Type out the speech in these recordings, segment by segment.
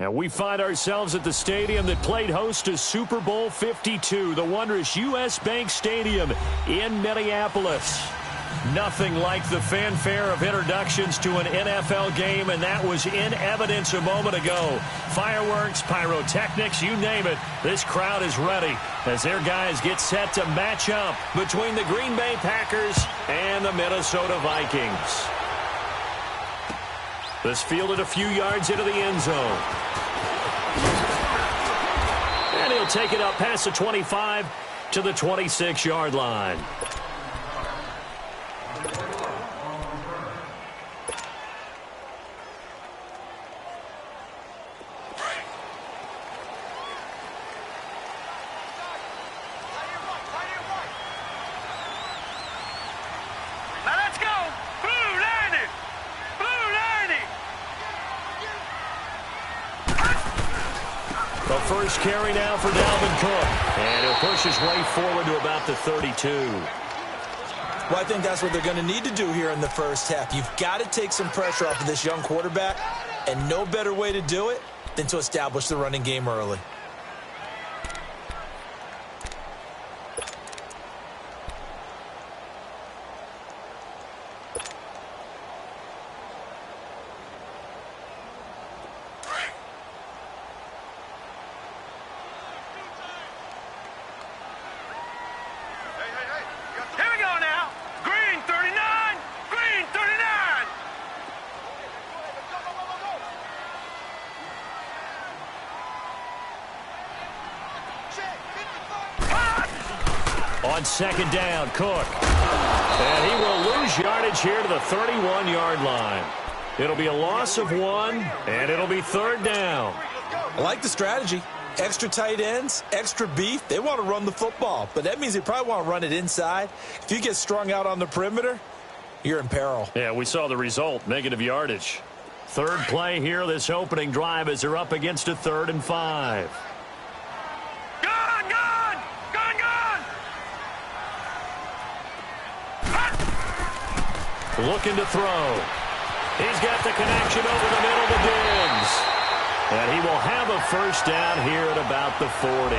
And we find ourselves at the stadium that played host to Super Bowl 52, the wondrous U.S. Bank Stadium in Minneapolis. Nothing like the fanfare of introductions to an NFL game, and that was in evidence a moment ago. Fireworks, pyrotechnics, you name it. This crowd is ready as their guys get set to match up between the Green Bay Packers and the Minnesota Vikings. This fielded a few yards into the end zone. And he'll take it up past the 25 to the 26-yard line. The first carry now for Dalvin Cook. And he'll push his way forward to about the 32. Well, I think that's what they're going to need to do here in the first half. You've got to take some pressure off of this young quarterback, and no better way to do it than to establish the running game early. On second down, Cook. And he will lose yardage here to the 31-yard line. It'll be a loss of 1, and it'll be third down. I like the strategy. Extra tight ends, extra beef. They want to run the football, but that means they probably want to run it inside. If you get strung out on the perimeter, you're in peril. Yeah, we saw the result, negative yardage. Third play here, this opening drive, as they're up against a 3rd and 5. Looking to throw. He's got the connection over the middle to Diggs. And he will have a first down here at about the 40.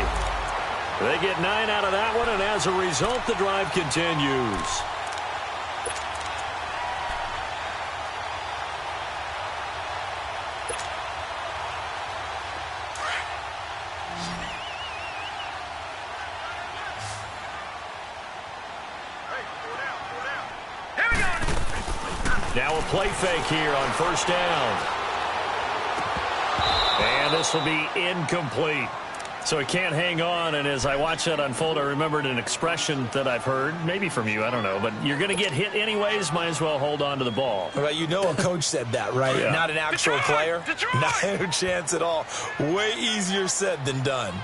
They get 9 out of that one, and as a result, the drive continues. Now a play fake here on first down. And this will be incomplete. So he can't hang on, and as I watch that unfold, I remembered an expression that I've heard, maybe from you, I don't know, but you're going to get hit anyways, might as well hold on to the ball. Well, you know a coach said that, right? Yeah. Not an actual player. Not a chance at all. Way easier said than done.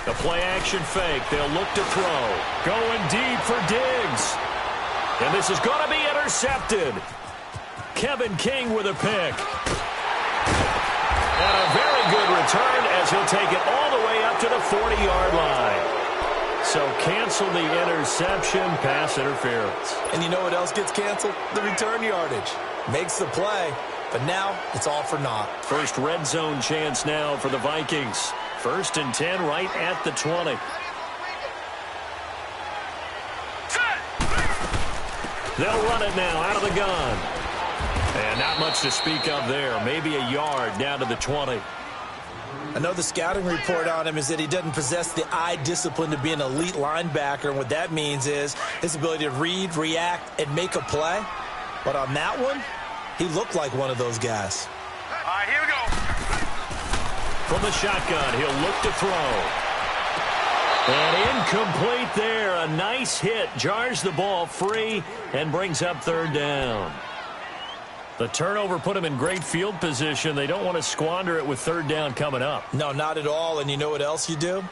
The play-action fake. They'll look to throw. Going deep for Diggs. And this is going to be intercepted. Kevin King with a pick. And a very good return as he'll take it all the way up to the 40-yard line. So cancel the interception, pass interference. And you know what else gets canceled? The return yardage. Makes the play, but now it's all for naught. First red zone chance now for the Vikings. 1st and 10 right at the 20. They'll run it now out of the gun. And not much to speak of there. Maybe a yard down to the 20. I know the scouting report on him is that he doesn't possess the eye discipline to be an elite linebacker. And what that means is his ability to read, react, and make a play. But on that one, he looked like one of those guys. All right, here we go. From the shotgun, he'll look to throw. And incomplete there. A nice hit. Jars the ball free and brings up third down. The turnover put him in great field position. They don't want to squander it with third down coming up. No, not at all. And you know what else you do?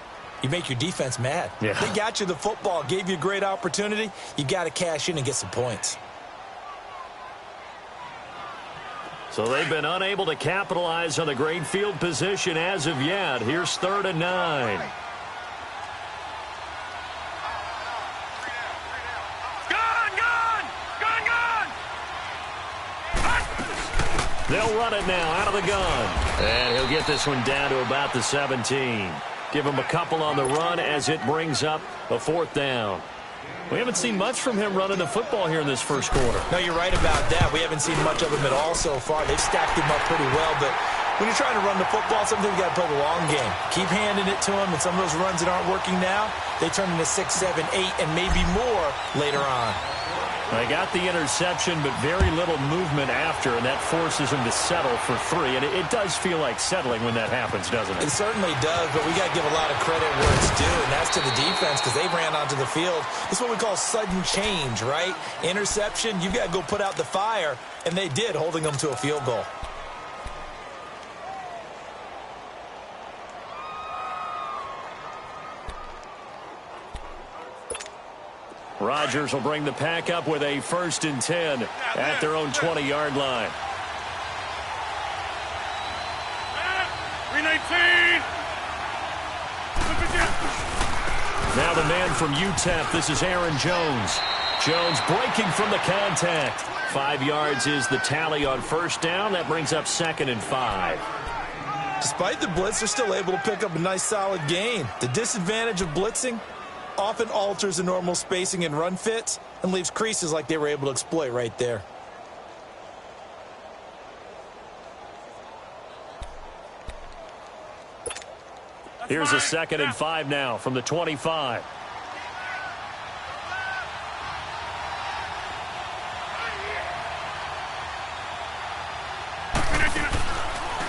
You make your defense mad. Yeah. They got you the football, gave you a great opportunity. You got to cash in and get some points. So they've been unable to capitalize on the great field position as of yet. Here's 3rd and 9. Gun! They'll run it now out of the gun. And he'll get this one down to about the 17. Give him a couple on the run as it brings up a 4th down. We haven't seen much from him running the football here in this first quarter. No, you're right about that. We haven't seen much of him at all so far. They've stacked him up pretty well, but when you're trying to run the football, sometimes you got to play the long game. Keep handing it to him, and some of those runs that aren't working now, they turn into 6, 7, 8, and maybe more later on. They got the interception, but very little movement after, and that forces him to settle for 3. And it does feel like settling when that happens, doesn't it? It certainly does, but we got to give a lot of credit where it's due, and that's to the defense because they ran onto the field. It's what we call sudden change, right? Interception, you got to go put out the fire, and they did, holding them to a field goal. Rodgers will bring the pack up with a 1st and 10 at their own 20-yard line. Now the man from UTEP, this is Aaron Jones. Jones breaking from the contact. 5 yards is the tally on 1st down. That brings up 2nd and 5. Despite the blitz, they're still able to pick up a nice solid gain. The disadvantage of blitzing often alters the normal spacing and run fits and leaves creases like they were able to exploit right there. Here's a 2nd and 5 now from the 25.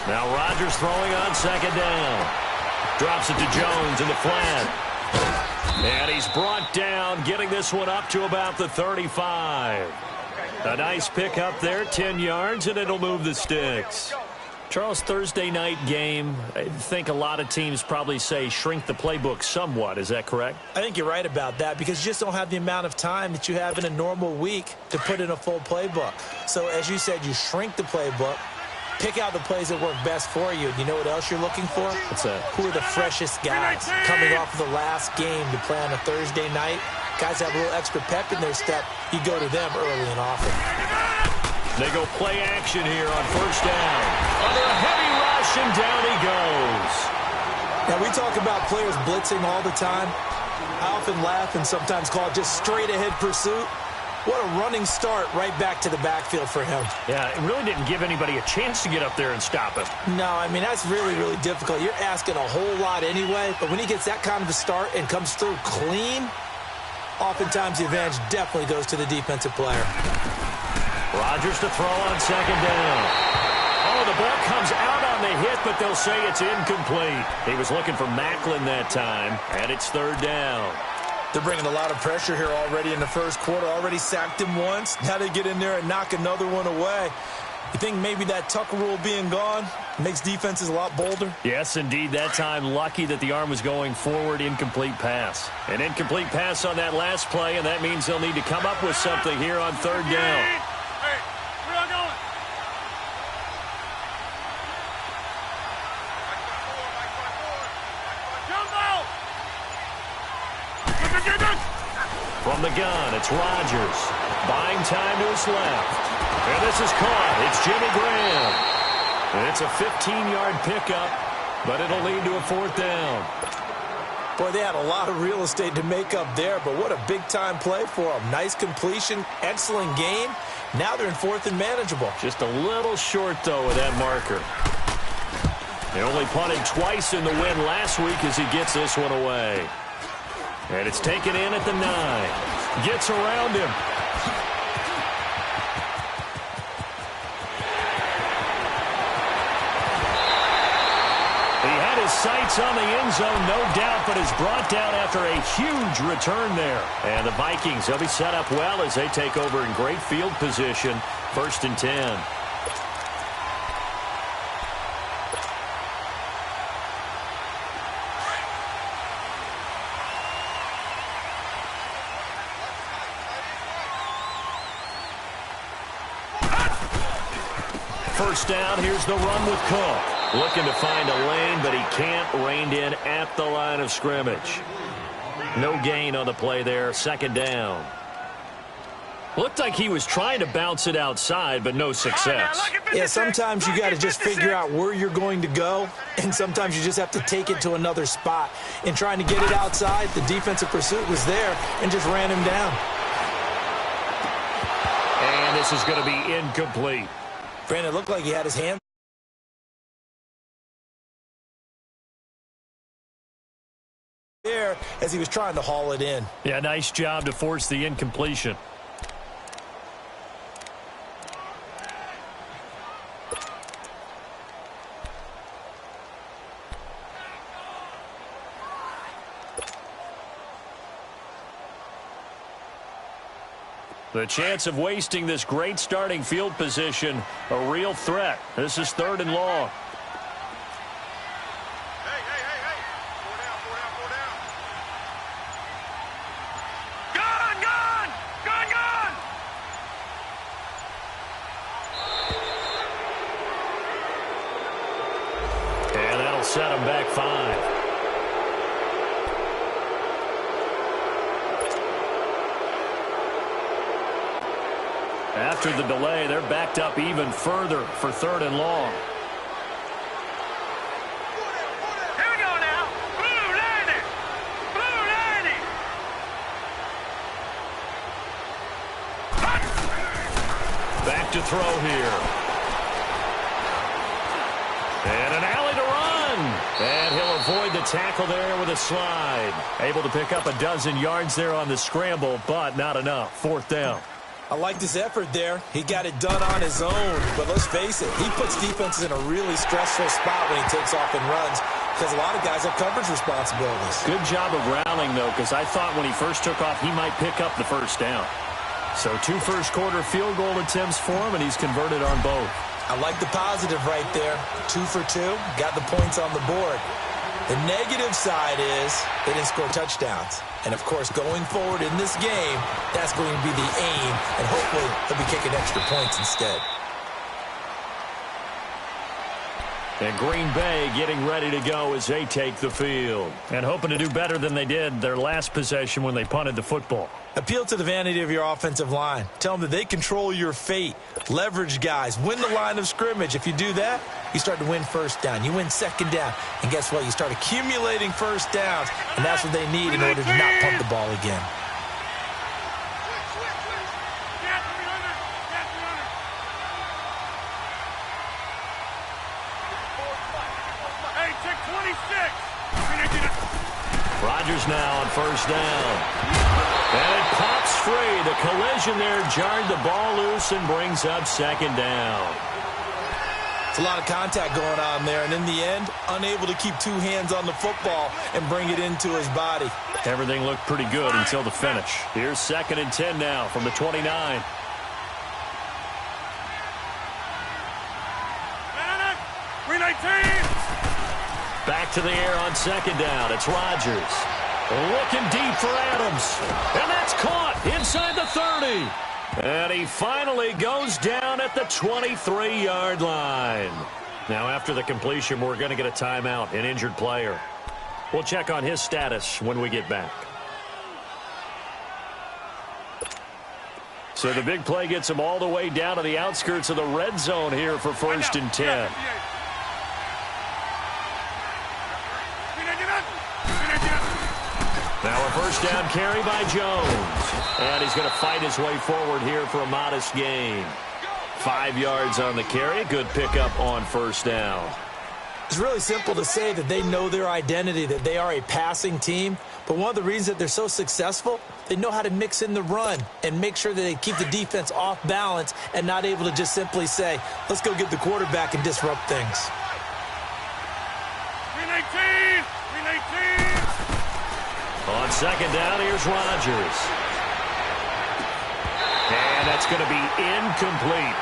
Now Rodgers throwing on 2nd down. Drops it to Jones in the flat. And he's brought down, getting this one up to about the 35. A nice pick up there, 10 yards, and it'll move the sticks. Charles, Thursday night game, I think a lot of teams probably say shrink the playbook somewhat. Is that correct? I think you're right about that because you just don't have the amount of time that you have in a normal week to put in a full playbook. So, as you said, you shrink the playbook. Pick out the plays that work best for you. You know what else you're looking for? What's that? Who are the freshest guys coming off of the last game to play on a Thursday night? Guys have a little extra pep in their step. You go to them early and often. They go play action here on 1st down. Under a heavy rush, and down he goes. Now, we talk about players blitzing all the time. I often laugh and sometimes call it just straight-ahead pursuit. What a running start right back to the backfield for him. Yeah, it really didn't give anybody a chance to get up there and stop him. No, I mean, that's really, really difficult. You're asking a whole lot anyway, but when he gets that kind of a start and comes through clean, oftentimes the advantage definitely goes to the defensive player. Rodgers to throw on 2nd down. Oh, the ball comes out on the hit, but they'll say it's incomplete. He was looking for Macklin that time, and it's 3rd down. They're bringing a lot of pressure here already in the first quarter. Already sacked him once. Now they get in there and knock another one away. You think maybe that Tucker rule being gone makes defenses a lot bolder? Yes, indeed. That time, lucky that the arm was going forward. Incomplete pass. An incomplete pass on that last play, and that means they'll need to come up with something here on 3rd down. Hey, where y'all going? From the gun, it's Rodgers. Buying time to his left. And this is caught. It's Jimmy Graham. And it's a 15-yard pickup, but it'll lead to a 4th down. Boy, they had a lot of real estate to make up there, but what a big-time play for them. Nice completion, excellent game. Now they're in 4th and manageable. Just a little short, though, with that marker. They only punted twice in the win last week as he gets this one away. And it's taken in at the 9. Gets around him. He had his sights on the end zone, no doubt, but is brought down after a huge return there. And the Vikings, they'll be set up well as they take over in great field position. 1st and 10. First down, here's the run with Cook. Looking to find a lane, but he can't. Reined in at the line of scrimmage. No gain on the play there. 2nd down. Looked like he was trying to bounce it outside, but no success. Yeah, sometimes you got to just figure out where you're going to go, and sometimes you just have to take it to another spot. In trying to get it outside, the defensive pursuit was there and just ran him down. And this is going to be incomplete. Brandon, it looked like he had his hand there as he was trying to haul it in. Yeah, nice job to force the incompletion. The chance of wasting this great starting field position, a real threat. This is 3rd and long. Hey. Four down. Gone. And that'll set him back 5. After the delay, they're backed up even further for 3rd and long. Here we go now. Blue 90. Back to throw here. And an alley to run. And he'll avoid the tackle there with a slide. Able to pick up a dozen yards there on the scramble, but not enough. 4th down. I liked his effort there. He got it done on his own. But let's face it, he puts defenses in a really stressful spot when he takes off and runs because a lot of guys have coverage responsibilities. Good job of rallying, though, because I thought when he first took off, he might pick up the 1st down. So 2 first-quarter field goal attempts for him, and he's converted on both. I like the positive right there. 2 for 2, got the points on the board. The negative side is they didn't score touchdowns. And, of course, going forward in this game, that's going to be the aim, and hopefully they'll be kicking extra points instead. And Green Bay getting ready to go as they take the field. And hoping to do better than they did their last possession when they punted the football. Appeal to the vanity of your offensive line. Tell them that they control your fate. Leverage guys. Win the line of scrimmage. If you do that, you start to win 1st down. You win 2nd down. And guess what? You start accumulating 1st downs. And that's what they need in order to not punt the ball again. Hey, check 26. Rodgers now on 1st down. And it pops free. The collision there jarred the ball loose and brings up 2nd down. It's a lot of contact going on there, and in the end, unable to keep 2 hands on the football and bring it into his body. Everything looked pretty good until the finish. Here's 2nd and 10 now from the 29. Back to the air on 2nd down. It's Rodgers. Looking deep for Adams. And that's caught inside the 30. And he finally goes down at the 23-yard line. Now, after the completion, we're going to get a timeout, an injured player. We'll check on his status when we get back. So the big play gets him all the way down to the outskirts of the red zone here for 1st and 10. Now a 1st down carry by Jones. And he's going to fight his way forward here for a modest gain. 5 yards on the carry. Good pickup on 1st down. It's really simple to say that they know their identity, that they are a passing team. But one of the reasons that they're so successful, they know how to mix in the run and make sure that they keep the defense off balance and not able to just simply say, let's go get the quarterback and disrupt things. 319! On 2nd down, here's Rodgers. And that's going to be incomplete.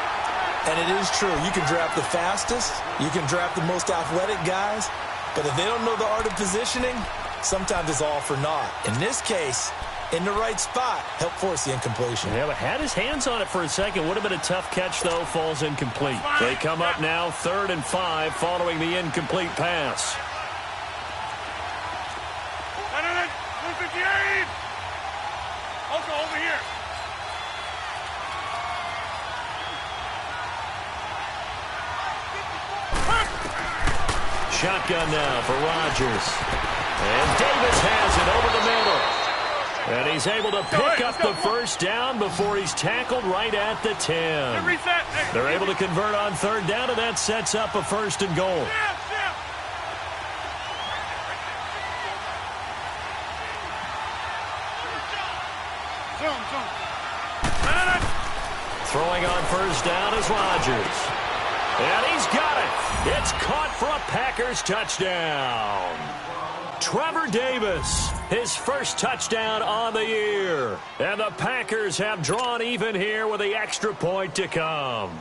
And it is true. You can draft the fastest. You can draft the most athletic guys. But if they don't know the art of positioning, sometimes it's all for naught. In this case, in the right spot, help force the incompletion. Yeah, but had his hands on it for a second. Would have been a tough catch, though. Falls incomplete. They come up now 3rd and 5 following the incomplete pass. 158! Also over here. shotgun now for Rodgers. And Davis has it over the middle. And he's able to pick up the first down before he's tackled right at the 10. They're able to convert on third down, and that sets up a first and goal. Throwing on first down is Rodgers. And he's got it. It's caught for a Packers touchdown. Trevor Davis, his first touchdown on the year. And the Packers have drawn even here with the extra point to come.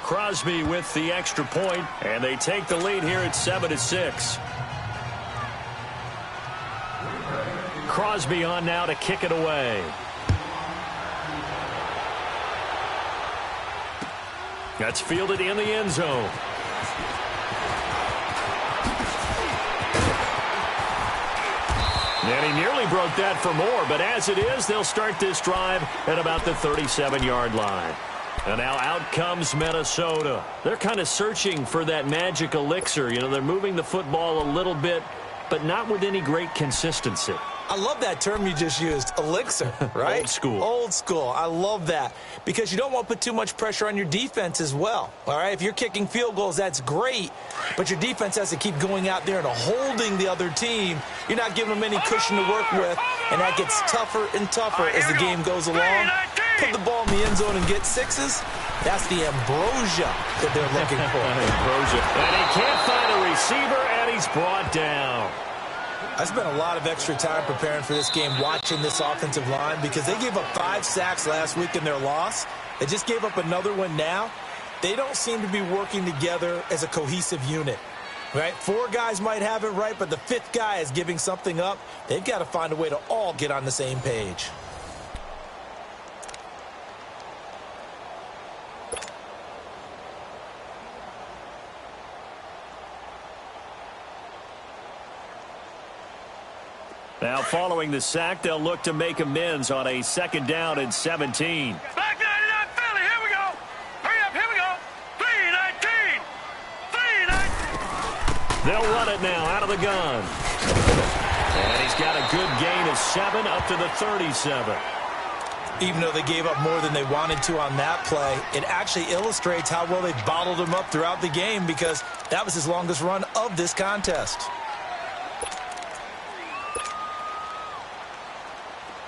Crosby with the extra point, and they take the lead here at 7-6. Crosby on now to kick it away. That's fielded in the end zone. And he nearly broke that for more, but as it is, they'll start this drive at about the 37-yard line. And now out comes Minnesota. They're kind of searching for that magic elixir. You know, they're moving the football a little bit, but not with any great consistency. I love that term you just used, elixir, right? Old school. Old school. I love that because you don't want to put too much pressure on your defense as well, all right? If you're kicking field goals, that's great, but your defense has to keep going out there and holding the other team. You're not giving them any cushion to work with, and that gets tougher and tougher as the game goes along. Put the ball in the end zone and get sixes. That's the ambrosia that they're looking for. Ambrosia. And he can't find a receiver, and he's brought down. I spent a lot of extra time preparing for this game, watching this offensive line, because they gave up 5 sacks last week in their loss. They just gave up another one now. They don't seem to be working together as a cohesive unit, right? 4 guys might have it right, but the 5th guy is giving something up. They've got to find a way to all get on the same page. Now, following the sack, they'll look to make amends on a 2nd down and 17. Back 99 Philly, here we go. Hurry up, here we go. 3-19. 3-19. They'll run it now out of the gun. And he's got a good gain of 7 up to the 37. Even though they gave up more than they wanted to on that play, it actually illustrates how well they bottled him up throughout the game, because that was his longest run of this contest.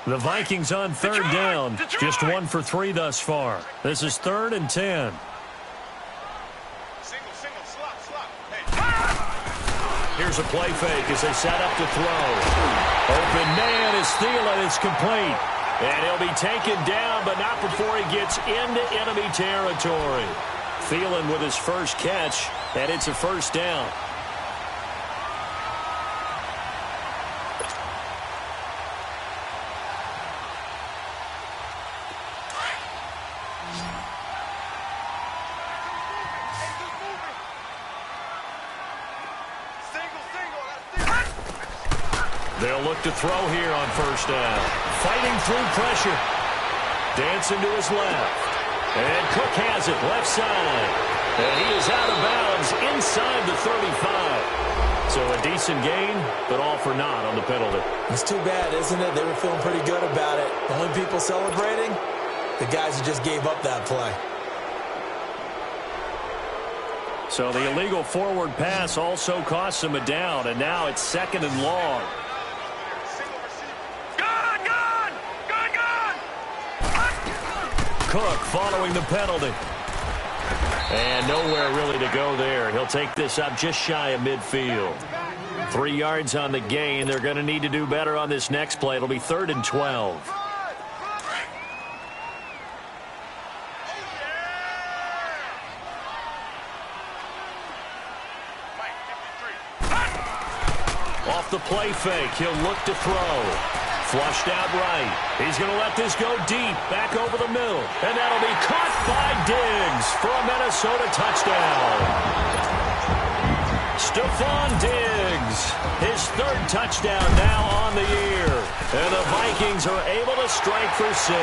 The Vikings on 3rd down. Just 1 for 3 thus far. This is 3rd and 10. Single, slot. Hey. Here's a play fake as they set up to throw. Open man is Thielen. It's complete. And he'll be taken down, but not before he gets into enemy territory. Thielen with his first catch, and it's a first down. They'll look to throw here on first down. Fighting through pressure. Dancing to his left. And Cook has it left side. And he is out of bounds inside the 35. So a decent gain, but all for naught on the penalty. It's too bad, isn't it? They were feeling pretty good about it. The only people celebrating, the guys who just gave up that play. So the illegal forward pass also costs him a down, and now it's 2nd and long. Cook following the penalty. And nowhere really to go there. He'll take this up just shy of midfield. 3 yards on the gain. They're going to need to do better on this next play. It'll be 3rd and 12. Off the play fake, he'll look to throw. Flushed out right. He's going to let this go deep, back over the middle. And that'll be caught by Diggs for a Minnesota touchdown. Stephon Diggs, his 3rd touchdown now on the year. And the Vikings are able to strike for 6.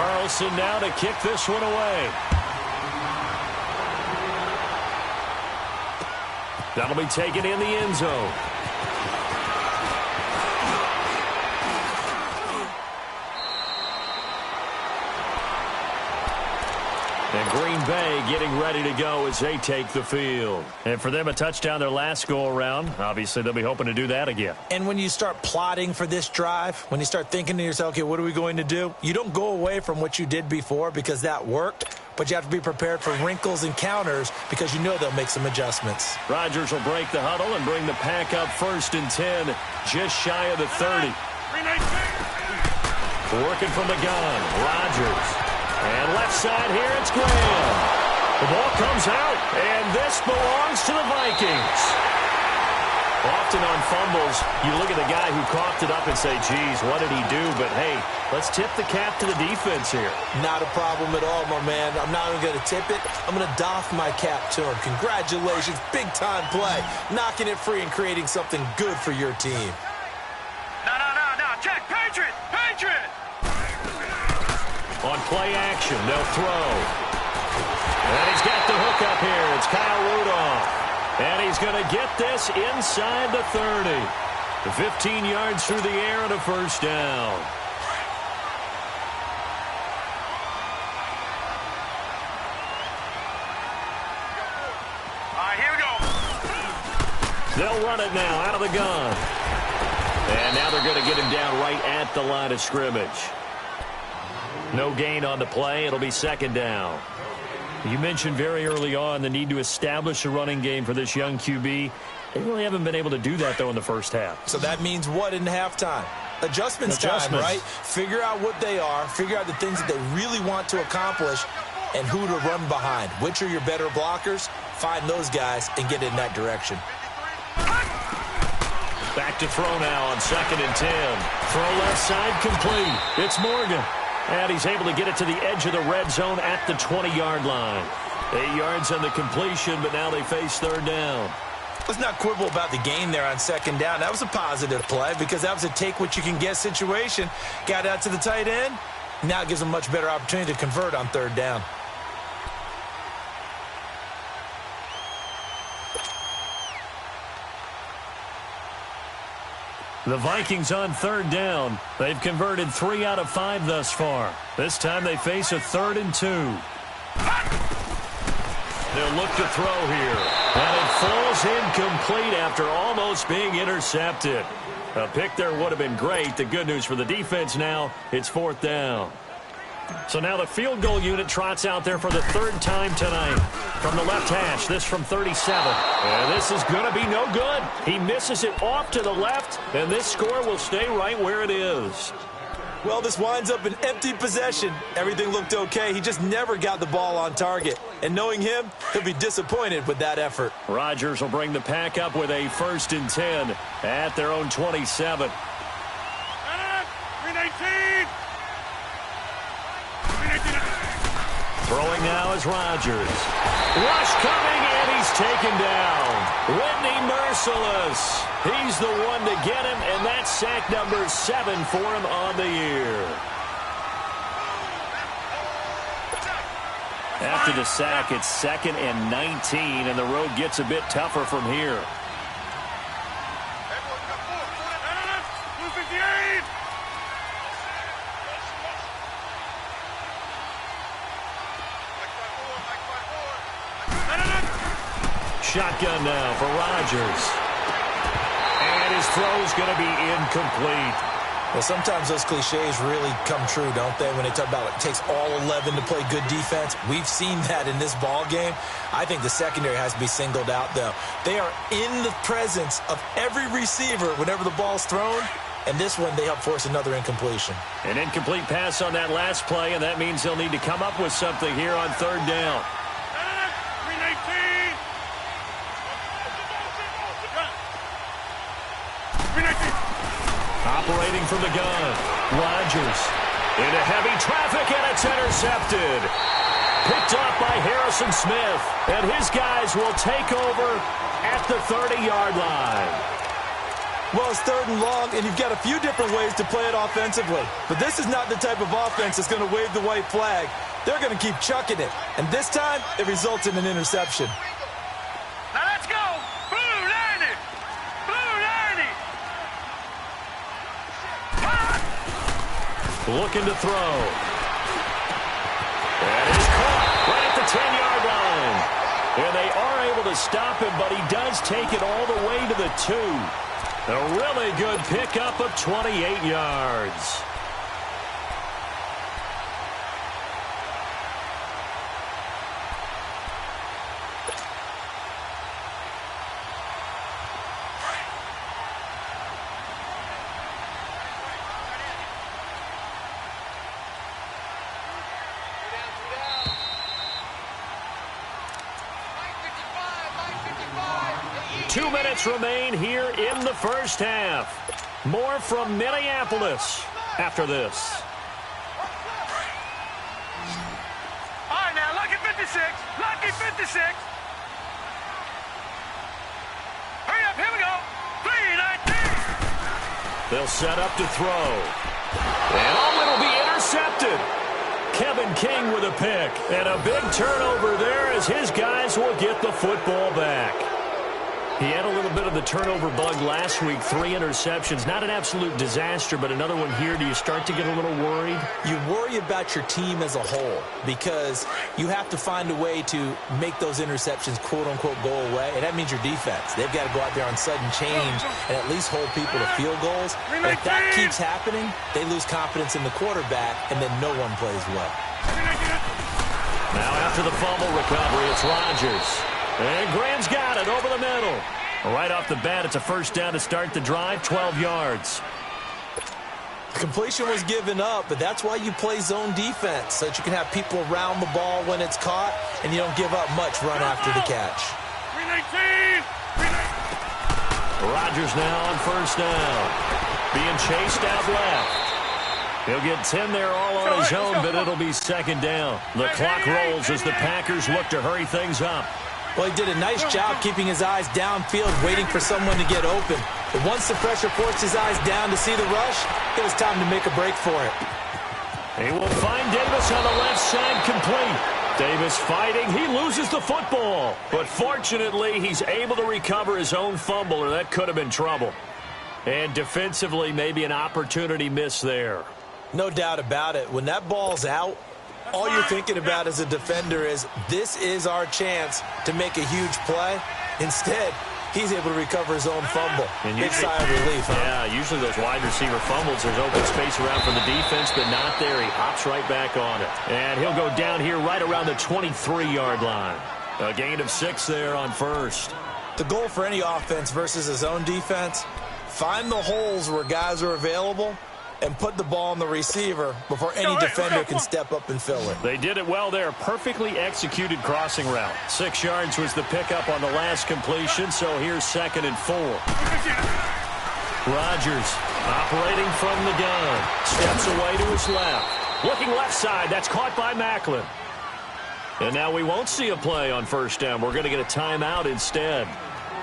Carlson now to kick this one away. That'll be taken in the end zone. And Green Bay getting ready to go as they take the field. And for them, a touchdown their last go-around. Obviously, they'll be hoping to do that again. And when you start plotting for this drive, when you start thinking to yourself, okay, what are we going to do? You don't go away from what you did before because that worked, but you have to be prepared for wrinkles and counters because you know they'll make some adjustments. Rodgers will break the huddle and bring the pack up 1st and 10, just shy of the 30. Working from the gun, Rodgers. And left side here, it's Graham. The ball comes out, and this belongs to the Vikings. Often on fumbles, you look at the guy who coughed it up and say, geez, what did he do? But, hey, let's tip the cap to the defense here. Not a problem at all, my man. I'm not even going to tip it. I'm going to doff my cap to him. Congratulations, big-time play. Knocking it free and creating something good for your team. No. Check. Patriot. On play action, they'll throw. And he's got the hook up here. It's Kyle Rudolph. And he's going to get this inside the 30. The 15 yards through the air and a first down. All right, here we go. They'll run it now out of the gun. And now they're going to get him down right at the line of scrimmage. No gain on the play. It'll be 2nd down. You mentioned very early on the need to establish a running game for this young QB. They really haven't been able to do that, though, in the first half. So that means what in halftime? Adjustments time, right? Figure out what they are. Figure out the things that they really want to accomplish and who to run behind. Which are your better blockers? Find those guys and get in that direction. Back to throw now on 2nd and 10. Throw left side complete. It's Morgan. And he's able to get it to the edge of the red zone at the 20-yard line. 8 yards on the completion, but now they face 3rd down. Let's not quibble about the gain there on 2nd down. That was a positive play because that was a take-what-you-can-get situation. Got out to the tight end. Now it gives them a much better opportunity to convert on 3rd down. The Vikings on 3rd down. They've converted 3 out of 5 thus far. This time they face a 3rd and 2. They'll look to throw here. And it falls incomplete after almost being intercepted. A pick there would have been great. The good news for the defense now, it's 4th down. So now the field goal unit trots out there for the 3rd time tonight. From the left hash, this from 37. And this is going to be no good. He misses it off to the left, and this score will stay right where it is. Well, this winds up an empty possession. Everything looked okay. He just never got the ball on target. And knowing him, he'll be disappointed with that effort. Rodgers will bring the pack up with a 1st and 10 at their own 27. 319. Throwing now is Rodgers. Rush coming, and he's taken down. Whitney Mercilus. He's the one to get him, and that's sack number 7 for him on the year. After the sack, it's 2nd and 19, and the road gets a bit tougher from here. 258. Shotgun now for Rodgers. And his throw's going to be incomplete. Well, sometimes those cliches really come true, don't they? When they talk about it takes all 11 to play good defense. We've seen that in this ball game. I think the secondary has to be singled out, though. They are in the presence of every receiver whenever the ball's thrown. And this one, they help force another incompletion. An incomplete pass on that last play, and that means they'll need to come up with something here on 3rd down. 319. Operating from the gun, Rodgers into heavy traffic, and it's intercepted. Picked off by Harrison Smith, and his guys will take over at the 30-yard line. Well, it's 3rd and long, and you've got a few different ways to play it offensively. But this is not the type of offense that's going to wave the white flag. They're going to keep chucking it. And this time, it results in an interception. Now let's go. Blue 90. Blue 90. Looking to throw. And he's caught right at the 10-yard line. And they are able to stop him, but he does take it all the way to the 2. A really good pickup of 28 yards. Remain here in the first half. More from Minneapolis after this. All right, now, lucky 56. Lucky 56. Hurry up, here we go. 3-19. They'll set up to throw. And it'll be intercepted. Kevin King with a pick. And a big turnover there as his guys will get the football back. He had a little bit of the turnover bug last week, 3 interceptions. Not an absolute disaster, but another one here. Do you start to get a little worried? You worry about your team as a whole because you have to find a way to make those interceptions, quote-unquote, go away. And that means your defense. They've got to go out there on sudden change and at least hold people to field goals. And if that keeps happening, they lose confidence in the quarterback, and then no one plays well. Now after the fumble recovery, it's Rodgers. And Graham's got it over the middle. Right off the bat, it's a first down to start the drive, 12 yards. The completion was given up, but that's why you play zone defense, so that you can have people around the ball when it's caught, and you don't give up much run after the catch. 319. Rodgers now on first down. Being chased out left. He'll get 10 there all on his own, but it'll be second down. The clock rolls as the Packers look to hurry things up. Well, he did a nice job keeping his eyes downfield, waiting for someone to get open. But once the pressure forced his eyes down to see the rush, it was time to make a break for it. He will find Davis on the left side complete. Davis fighting. He loses the football. But fortunately, he's able to recover his own fumble, or that could have been trouble. And defensively, maybe an opportunity miss there. No doubt about it. When that ball's out, all you're thinking about as a defender is, this is our chance to make a huge play. Instead, he's able to recover his own fumble. And big sigh of relief, huh? Yeah, usually those wide receiver fumbles, there's open space around for the defense, but not there. He hops right back on it. And he'll go down here right around the 23-yard line. A gain of 6 there on first. The goal for any offense versus his own defense, find the holes where guys are available and put the ball on the receiver before any defender can step up and fill it. They did it well there. Perfectly executed crossing route. 6 yards was the pickup on the last completion, so here's 2nd and 4. Rodgers operating from the gun. Steps away to his left. Looking left side. That's caught by Macklin. And now we won't see a play on first down. We're going to get a timeout instead,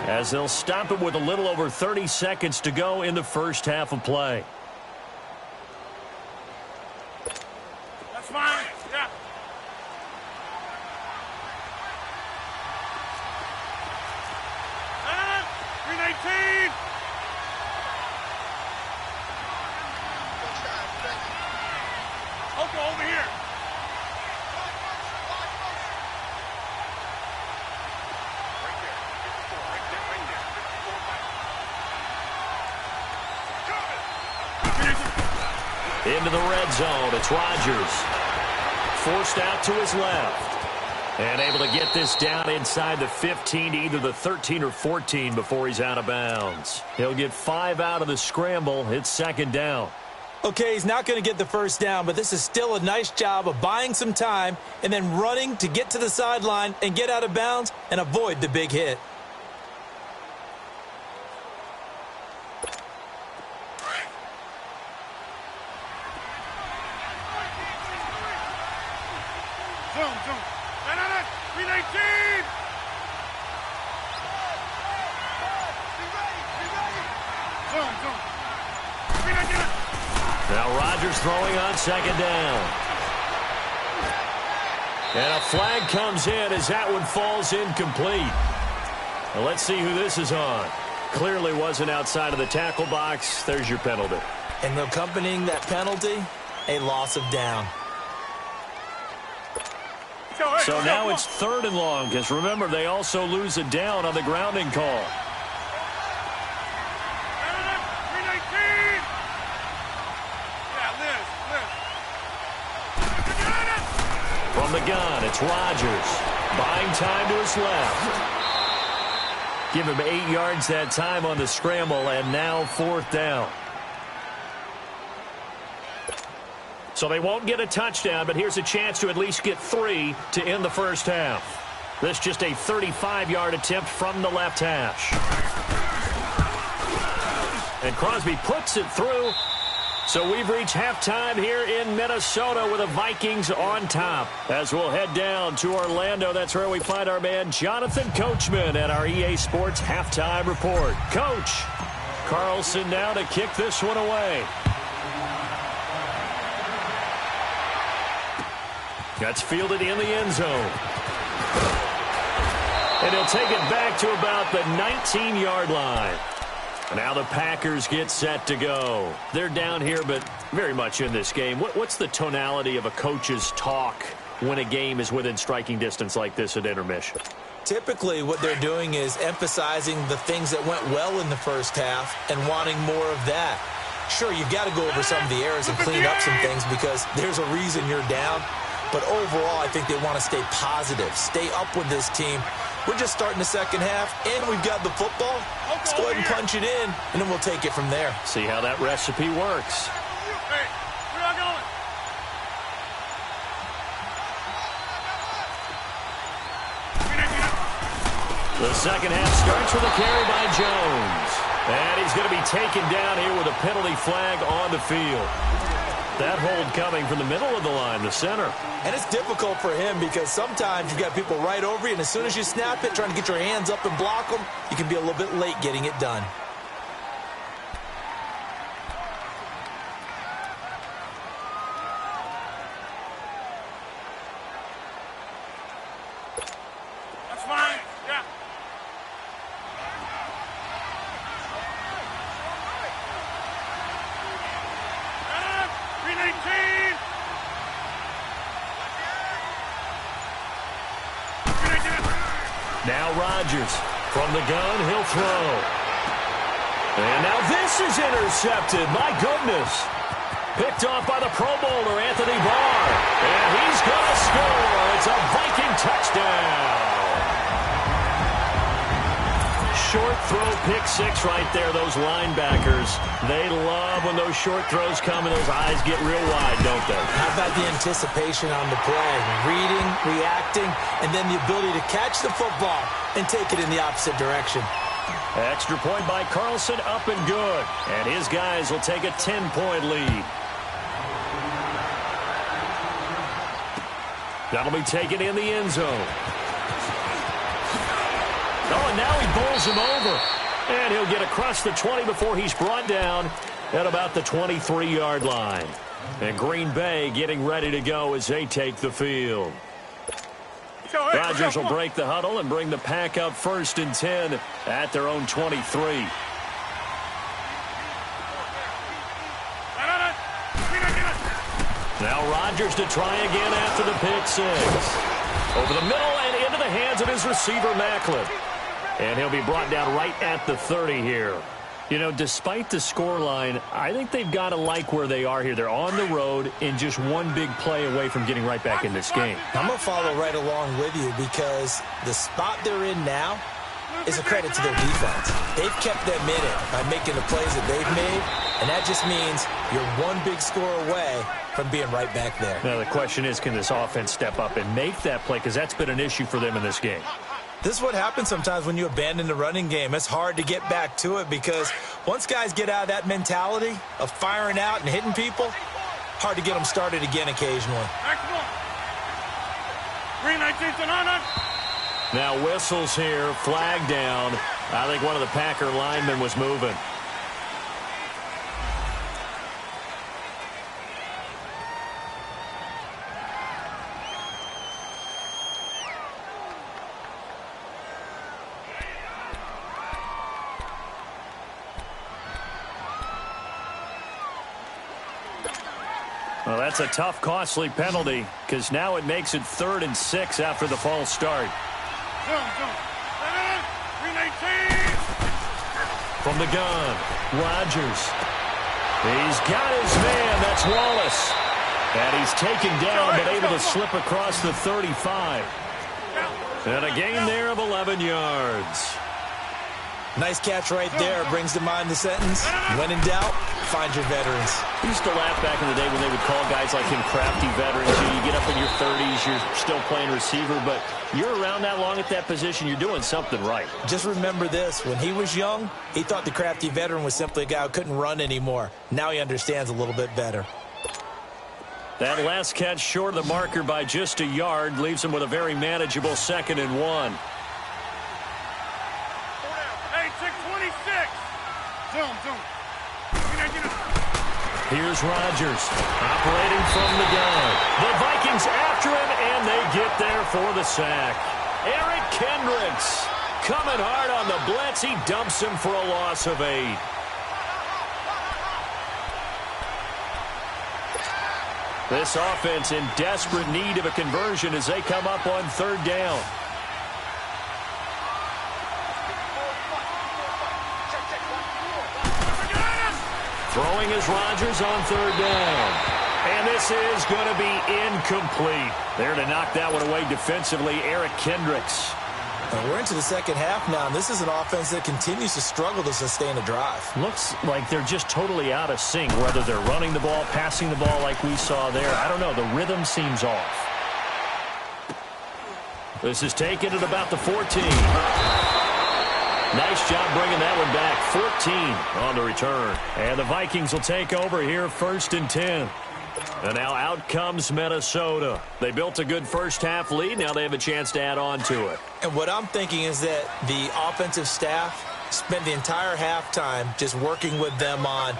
as they'll stop it with a little over 30 seconds to go in the first half of play. Fine. Yeah. And 319. Okay, over here. Into the red zone. It's Rodgers. Forced out to his left. And able to get this down inside the 15 to either the 13 or 14 before he's out of bounds. He'll get 5 out of the scramble. It's 2nd down. Okay, he's not going to get the first down, but this is still a nice job of buying some time and then running to get to the sideline and get out of bounds and avoid the big hit. Zoom. 319. Zoom. Now Rodgers throwing on second down. And a flag comes in as that one falls incomplete. Now let's see who this is on. Clearly wasn't outside of the tackle box. There's your penalty. And accompanying that penalty, a loss of down. So now it's 3rd and long, because remember, they also lose a down on the grounding call. From the gun, it's Rodgers. Buying time to his left. Give him 8 yards that time on the scramble, and now 4th down. So they won't get a touchdown, but here's a chance to at least get 3 to end the first half. This just a 35-yard attempt from the left hash. And Crosby puts it through. So we've reached halftime here in Minnesota with the Vikings on top. As we'll head down to Orlando, that's where we find our man Jonathan Coachman at our EA Sports Halftime Report. Coach, Carlson now to kick this one away. That's fielded in the end zone. And he'll take it back to about the 19-yard line. Now the Packers get set to go. They're down here, but very much in this game. What's the tonality of a coach's talk when a game is within striking distance like this at intermission? Typically, what they're doing is emphasizing the things that went well in the first half and wanting more of that. Sure, you've got to go over some of the errors and clean up some things because there's a reason you're down. But overall, I think they want to stay positive, stay up with this team. We're just starting the second half, and we've got the football. Let's go ahead and punch it in, and then we'll take it from there. See how that recipe works. Hey, we're not going. The second half starts with a carry by Jones. And he's going to be taken down here with a penalty flag on the field. That hold coming from the middle of the line, the center. And it's difficult for him because sometimes you've got people right over you, and as soon as you snap it, trying to get your hands up and block them, you can be a little bit late getting it done. That's fine. Yeah. Now Rodgers from the gun, he'll throw. And now this is intercepted. My goodness. Picked off by the Pro Bowler, Anthony Barr. And he's going to score. It's a Viking touchdown. Short throw, pick six right there. Those linebackers, they love when those short throws come and those eyes get real wide, don't they? How about the anticipation on the play? Reading, reacting, and then the ability to catch the football and take it in the opposite direction. Extra point by Carlson, up and good. And his guys will take a 10-point lead. That'll be taken in the end zone. Oh, and now he bowls him over. And he'll get across the 20 before he's brought down at about the 23-yard line. And Green Bay getting ready to go as they take the field. Rodgers will break the huddle and bring the pack up 1st and 10 at their own 23. Now Rodgers to try again after the pick six. Over the middle and into the hands of his receiver, Macklin. And he'll be brought down right at the 30 here. You know, despite the scoreline, I think they've got to like where they are here. They're on the road and just one big play away from getting right back in this game. I'm going to follow right along with you because the spot they're in now is a credit to their defense. They've kept them in it by making the plays that they've made, and that just means you're one big score away from being right back there. Now, the question is, can this offense step up and make that play? Because that's been an issue for them in this game. This is what happens sometimes when you abandon the running game. It's hard to get back to it because once guys get out of that mentality of firing out and hitting people, hard to get them started again occasionally. Now whistles here, flag down. I think one of the Packer linemen was moving. Well, that's a tough, costly penalty because now it makes it 3rd and 6 after the false start. From the gun, Rodgers. He's got his man. That's Wallace. And he's taken down but able to slip across the 35. And a gain there of 11 yards. Nice catch right there. Brings to mind the sentence, when in doubt, find your veterans. I used to laugh back in the day when they would call guys like him crafty veterans. You get up in your 30s, you're still playing receiver, but you're around that long at that position, you're doing something right. Just remember this. When he was young, he thought the crafty veteran was simply a guy who couldn't run anymore. Now he understands a little bit better. That last catch short of the marker by just a yard leaves him with a very manageable 2nd and 1. Here's Rodgers operating from the gun. The Vikings after him, and they get there for the sack. Eric Kendricks coming hard on the blitz. He dumps him for a loss of 8. This offense in desperate need of a conversion as they come up on 3rd down. Throwing is Rodgers on 3rd down. And this is going to be incomplete. There to knock that one away defensively, Eric Kendricks. We're into the second half now, and this is an offense that continues to struggle to sustain a drive. Looks like they're just totally out of sync, whether they're running the ball, passing the ball like we saw there. I don't know. The rhythm seems off. This is taken at about the 14. Nice job bringing that one back. 14 on the return. And the Vikings will take over here 1st and 10. And now out comes Minnesota. They built a good first half lead. Now they have a chance to add on to it. And what I'm thinking is that the offensive staff spent the entire halftime just working with them on,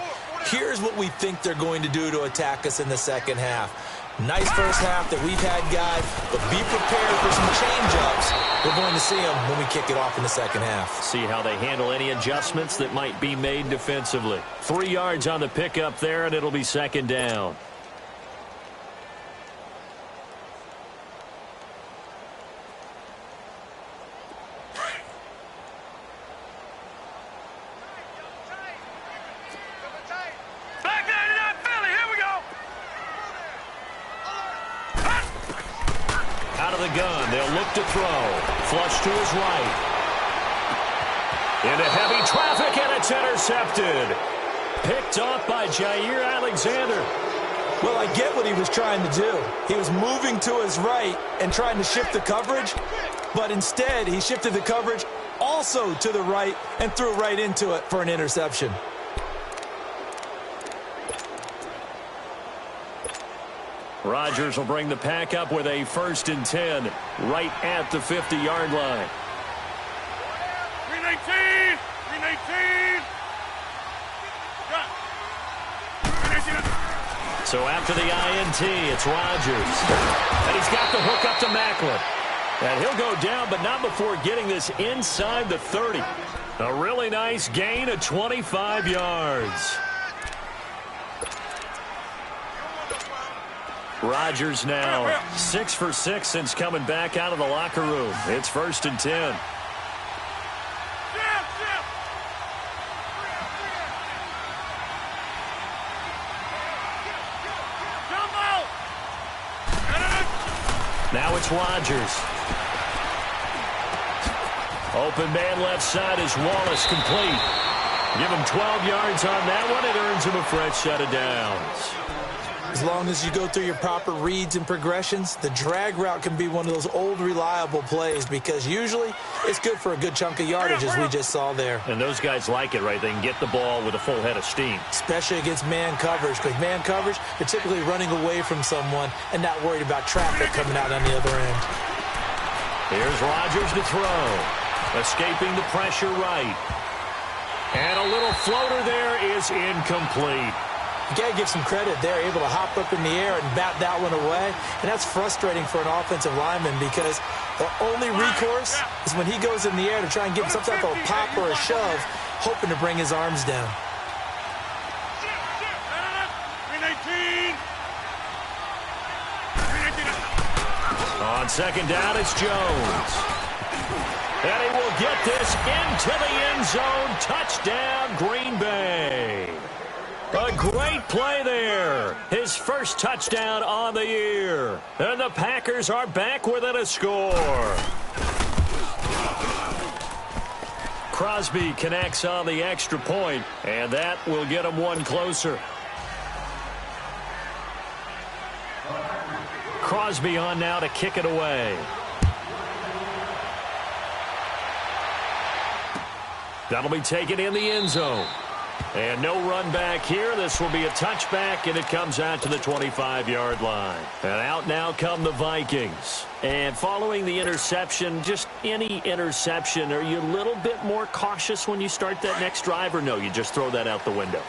here's what we think they're going to do to attack us in the second half. Nice first half that we've had, guys, but be prepared for some change-ups. We're going to see them when we kick it off in the second half. See how they handle any adjustments that might be made defensively. 3 yards on the pickup there, and it'll be 2nd down. Gun. They'll look to throw. Flush to his right. Into heavy traffic, and it's intercepted. Picked off by Jair Alexander. Well, I get what he was trying to do. He was moving to his right and trying to shift the coverage, but instead he shifted the coverage also to the right and threw right into it for an interception. Rodgers will bring the pack up with a 1st and 10 right at the 50-yard line. 319! 319! So after the INT, it's Rodgers. And he's got the hook up to Maclin. And he'll go down, but not before getting this inside the 30. A really nice gain of 25 yards. Rodgers now 6 for 6 since coming back out of the locker room. It's 1st and 10. Now it's Rodgers. Open man left side is Wallace, complete. Give him 12 yards on that one. It earns him a fresh set of downs. As long as you go through your proper reads and progressions, the drag route can be one of those old reliable plays because usually it's good for a good chunk of yardage as we just saw there. And those guys like it, right? They can get the ball with a full head of steam. Especially against man coverage, because man coverage, they're typically running away from someone and not worried about traffic coming out on the other end. Here's Rodgers to throw. Escaping the pressure right. And a little floater there is incomplete. You got to give some credit. They're able to hop up in the air and bat that one away. And that's frustrating for an offensive lineman because the only recourse is when he goes in the air to try and get some type of a pop or a shove, hoping to bring his arms down. On second down, it's Jones. And he will get this into the end zone. Touchdown, Green Bay. A great play there. His first touchdown on the year. And the Packers are back within a score. Crosby connects on the extra point, and that will get him one closer. Crosby on now to kick it away. That'll be taken in the end zone. And no run back here. This will be a touchback, and it comes out to the 25-yard line. And out now come the Vikings. And following the interception, just any interception, are you a little bit more cautious when you start that next drive, or no, you just throw that out the window?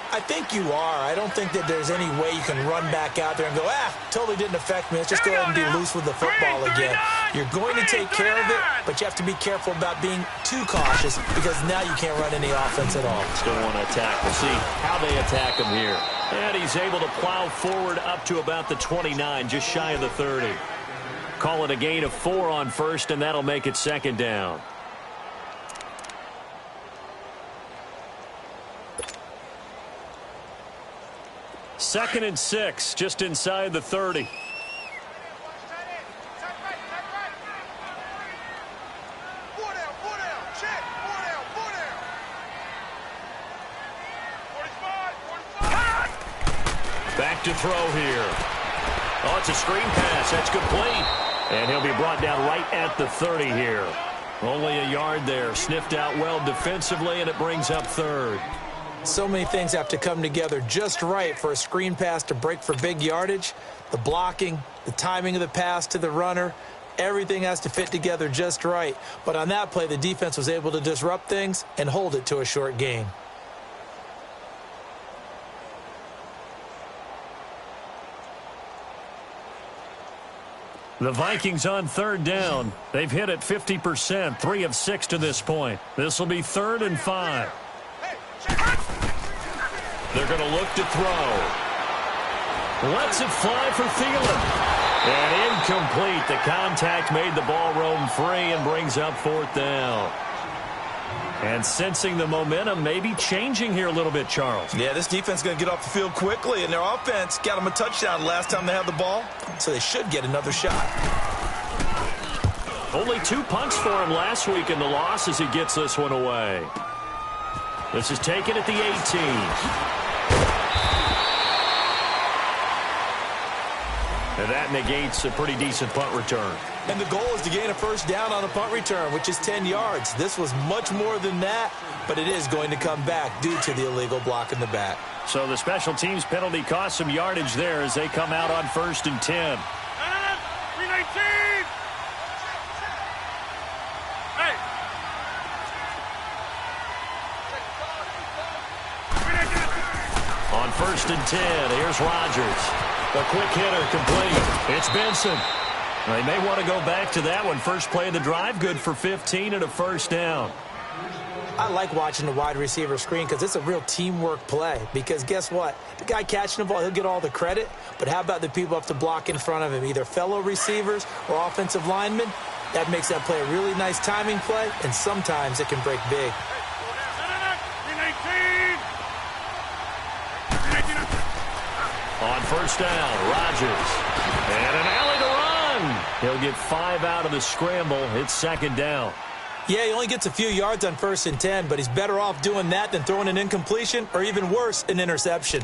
I think you are. I don't think that there's any way you can run back out there and go, totally didn't affect me. Let's just go ahead and be loose with the football again. You're going to take care of it, but you have to be careful about being too cautious because now you can't run any offense at all. Still want to attack. We'll see how they attack him here. And he's able to plow forward up to about the 29, just shy of the 30. Call it a gain of 4 on first, and that'll make it second down. Second and 6, just inside the 30. Back to throw here. Oh, it's a screen pass. That's complete. And he'll be brought down right at the 30 here. Only a yard there. Sniffed out well defensively, and it brings up third. So many things have to come together just right for a screen pass to break for big yardage. The blocking, the timing of the pass to the runner, everything has to fit together just right. But on that play, the defense was able to disrupt things and hold it to a short gain. The Vikings on third down. They've hit it 50%, 3 of 6 to this point. This will be 3rd and 5. They're going to look to throw. Lets it fly for Thielen. And incomplete. The contact made the ball roam free and brings up 4th down. And sensing the momentum maybe changing here a little bit, Charles. Yeah, this defense is going to get off the field quickly, and their offense got them a touchdown last time they had the ball, so they should get another shot. Only 2 punts for him last week in the loss as he gets this one away. This is taken at the 18. And that negates a pretty decent punt return. And the goal is to gain a first down on a punt return, which is 10 yards. This was much more than that, but it is going to come back due to the illegal block in the back. So the special teams penalty cost some yardage there as they come out on 1st and 10. 319! Hey! On 1st and 10, here's Rodgers. A quick hitter complete. It's Benson. They may want to go back to that one. First play of the drive, good for 15 and a first down. I like watching the wide receiver screen because it's a real teamwork play. Because guess what? The guy catching the ball, he'll get all the credit. But how about the people up to block in front of him, either fellow receivers or offensive linemen? That makes that play a really nice timing play, and sometimes it can break big. On first down, Rodgers. And an alley to run. He'll get 5 out of the scramble. It's second down. Yeah, he only gets a few yards on 1st and 10, but he's better off doing that than throwing an incompletion or even worse, an interception.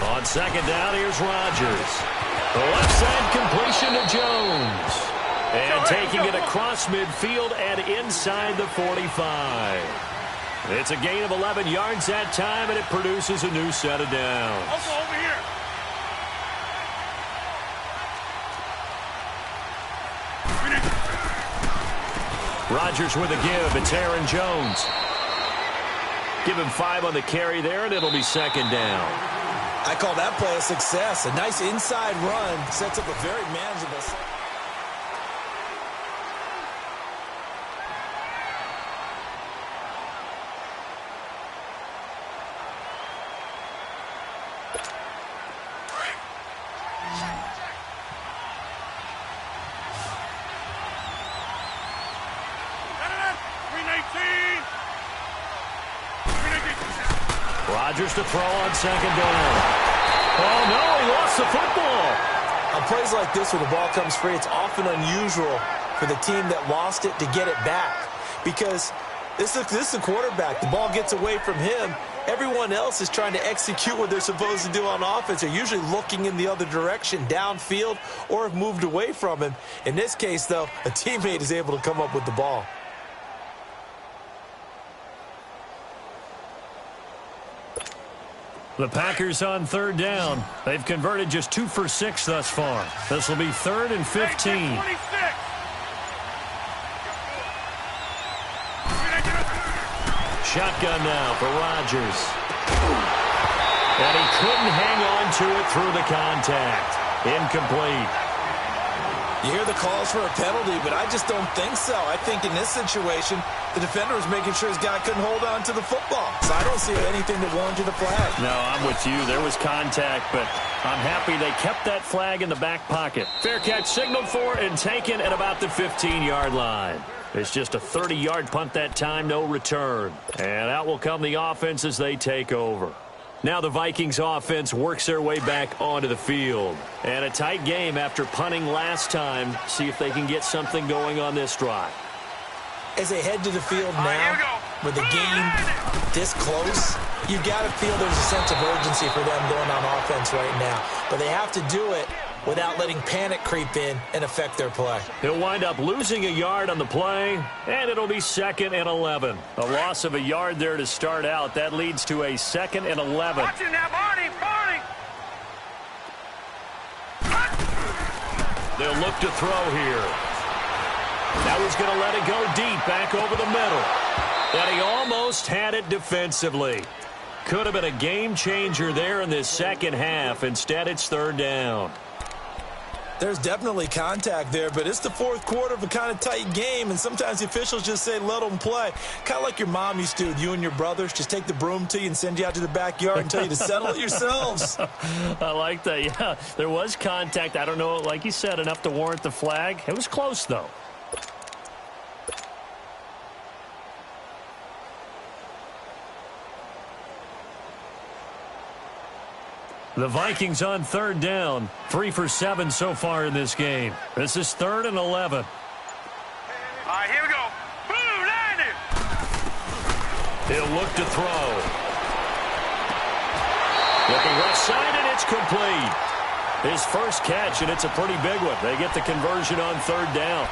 On second down, here's Rodgers. The left side completion to Jones. And taking it across midfield and inside the 45. It's a gain of 11 yards that time, and it produces a new set of downs. Also over here. Rodgers with a give. It's Aaron Jones. Give him 5 on the carry there, and it'll be second down. I call that play a success. A nice inside run sets up a very manageable. Rodgers to throw on second down. Oh, no, he lost the football. On plays like this where the ball comes free, it's often unusual for the team that lost it to get it back. Because this is the quarterback. The ball gets away from him. Everyone else is trying to execute what they're supposed to do on offense. They're usually looking in the other direction, downfield, or have moved away from him. In this case, though, a teammate is able to come up with the ball. The Packers on third down. They've converted just 2 for 6 thus far. This will be 3rd and 15. Shotgun now for Rodgers. And he couldn't hang on to it through the contact. Incomplete. You hear the calls for a penalty, but I just don't think so. I think in this situation, the defender was making sure his guy couldn't hold on to the football. So I don't see anything that warranted a flag. No, I'm with you. There was contact, but I'm happy they kept that flag in the back pocket. Fair catch signaled for and taken at about the 15-yard line. It's just a 30-yard punt that time, no return. And out will come the offense as they take over. Now the Vikings offense works their way back onto the field. And a tight game after punting last time. See if they can get something going on this drive. As they head to the field now, with the game this close, you've got to feel there's a sense of urgency for them going on offense right now. But they have to do it without letting panic creep in and affect their play. He'll wind up losing a yard on the play, and it'll be 2nd and 11. A loss of a yard there to start out. That leads to a 2nd and 11. Watch it now, Barney. They'll look to throw here. Now he's going to let it go deep, back over the middle. And he almost had it defensively. Could have been a game changer there in this second half. Instead, it's 3rd down. There's definitely contact there, but it's the 4th quarter of a kind of tight game, and sometimes the officials just say, let them play. Kind of like your mom used to with you and your brothers. Just take the broom to you and send you out to the backyard and tell you to settle it yourselves. I like that, yeah. There was contact. I don't know, like you said, enough to warrant the flag. It was close, though. The Vikings on 3rd down. 3 for 7 so far in this game. This is 3rd and 11. All right, here we go. Boom, landed. He'll look to throw. Looking left side, and it's complete. His first catch, and it's a pretty big one. They get the conversion on 3rd down.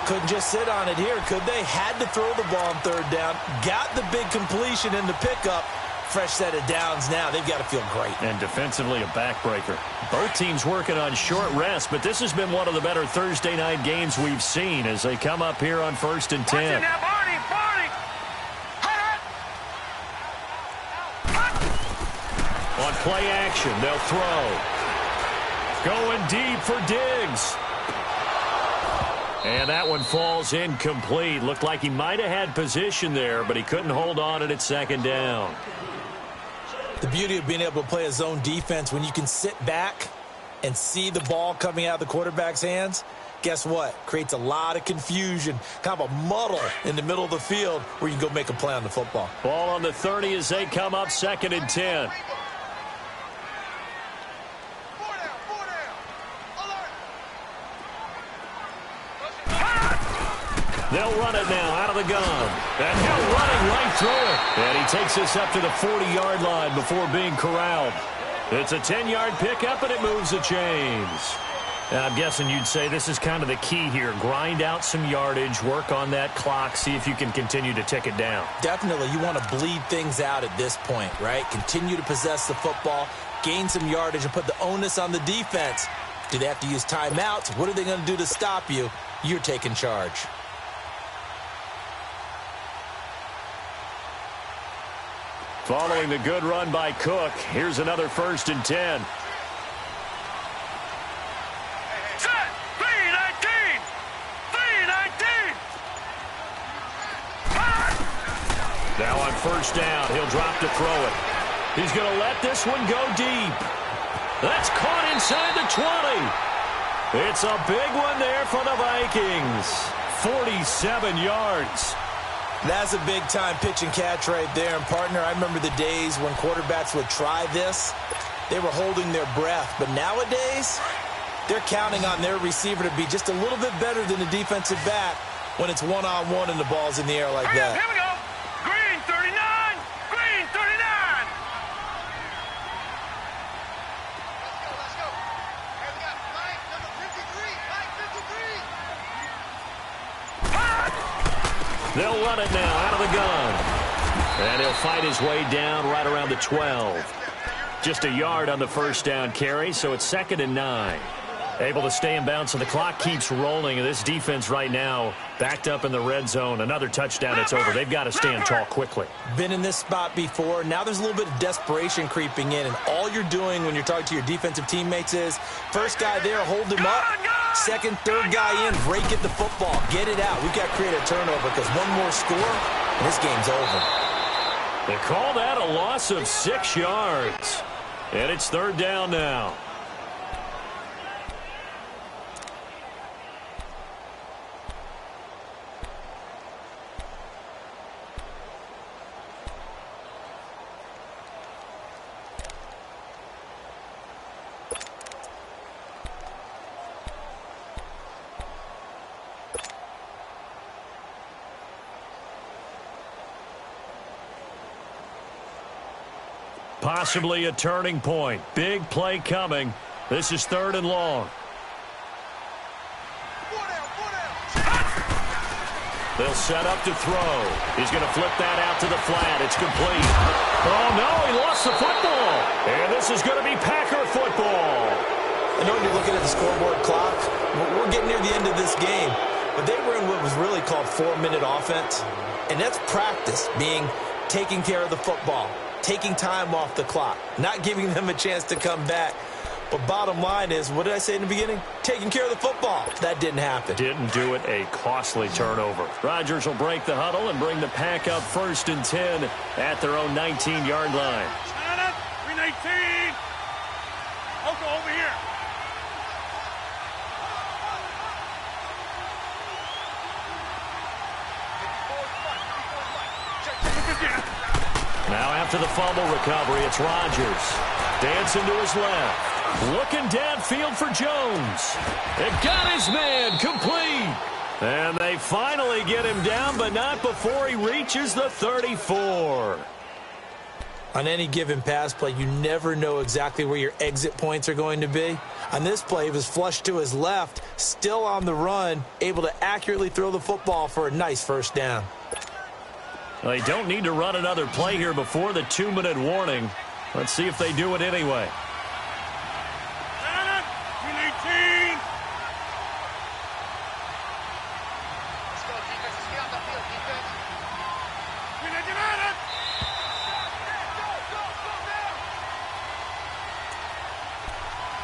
Couldn't just sit on it here, could they? Had to throw the ball on 3rd down. Got the big completion in the pickup. Fresh set of downs now. They've got to feel great. And defensively, a backbreaker. Both teams working on short rest, but this has been one of the better Thursday night games we've seen as they come up here on 1st and 10. Watch it now, Barney. On play action, they'll throw. Going deep for Diggs. And that one falls incomplete. Looked like he might have had position there, but he couldn't hold on at 2nd down. The beauty of being able to play a zone defense when you can sit back and see the ball coming out of the quarterback's hands, guess what? Creates a lot of confusion, kind of a muddle in the middle of the field where you can go make a play on the football. Ball on the 30 as they come up 2nd and 10. They'll run it now out of the gun. And he'll run it right through it. And he takes this up to the 40-yard line before being corralled. It's a 10-yard pickup, and it moves the chains. And I'm guessing you'd say this is kind of the key here. Grind out some yardage, work on that clock, see if you can continue to tick it down. Definitely. You want to bleed things out at this point, right? Continue to possess the football, gain some yardage, and put the onus on the defense. Do they have to use timeouts? What are they going to do to stop you? You're taking charge. Following the good run by Cook, here's another 1st and 10. Set. 3-19. 3-19. Now on 1st down, he'll drop to throw it. He's going to let this one go deep. That's caught inside the 20. It's a big one there for the Vikings. 47 yards. That's a big-time pitch and catch right there. And, partner, I remember the days when quarterbacks would try this. They were holding their breath. But nowadays, they're counting on their receiver to be just a little bit better than the defensive back when it's one-on-one and the ball's in the air like that. Here we go. Green 39. Green 39. Let's go. Hey, we got Mike number 53. Mike 53. They'll run it now out of the gun. And he'll fight his way down right around the 12. Just a yard on the 1st down carry, so it's 2nd and 9. Able to stay in bounds, and the clock keeps rolling. And this defense right now backed up in the red zone. Another touchdown, it's over. They've got to stand tall quickly. Been in this spot before. Now there's a little bit of desperation creeping in. And all you're doing when you're talking to your defensive teammates is, first guy there, hold him up. Second, third guy in, break it the football. Get it out. We've got to create a turnover because one more score, and this game's over. They call that a loss of 6 yards. And it's 3rd down now. Possibly a turning point. Big play coming. This is 3rd and long. They'll set up to throw. He's going to flip that out to the flat. It's complete. Oh, no, he lost the football. And this is going to be Packer football. I know when you're looking at the scoreboard clock, we're getting near the end of this game. But they were in what was really called 4-minute offense. And that's practice, being taking care of the football, taking time off the clock, not giving them a chance to come back. But bottom line is, what did I say in the beginning? Taking care of the football. That didn't happen. Didn't do it. A costly turnover. Rodgers will break the huddle and bring the Pack up 1st and 10 at their own 19-yard line. 3-19. Oko, over here. Now after the fumble recovery, it's Rodgers. Dancing to his left. Looking downfield for Jones. It got his man complete. And they finally get him down, but not before he reaches the 34. On any given pass play, you never know exactly where your exit points are going to be. On this play, he was flushed to his left, still on the run, able to accurately throw the football for a nice 1st down. They don't need to run another play here before the 2-minute warning. Let's see if they do it anyway. 3-19.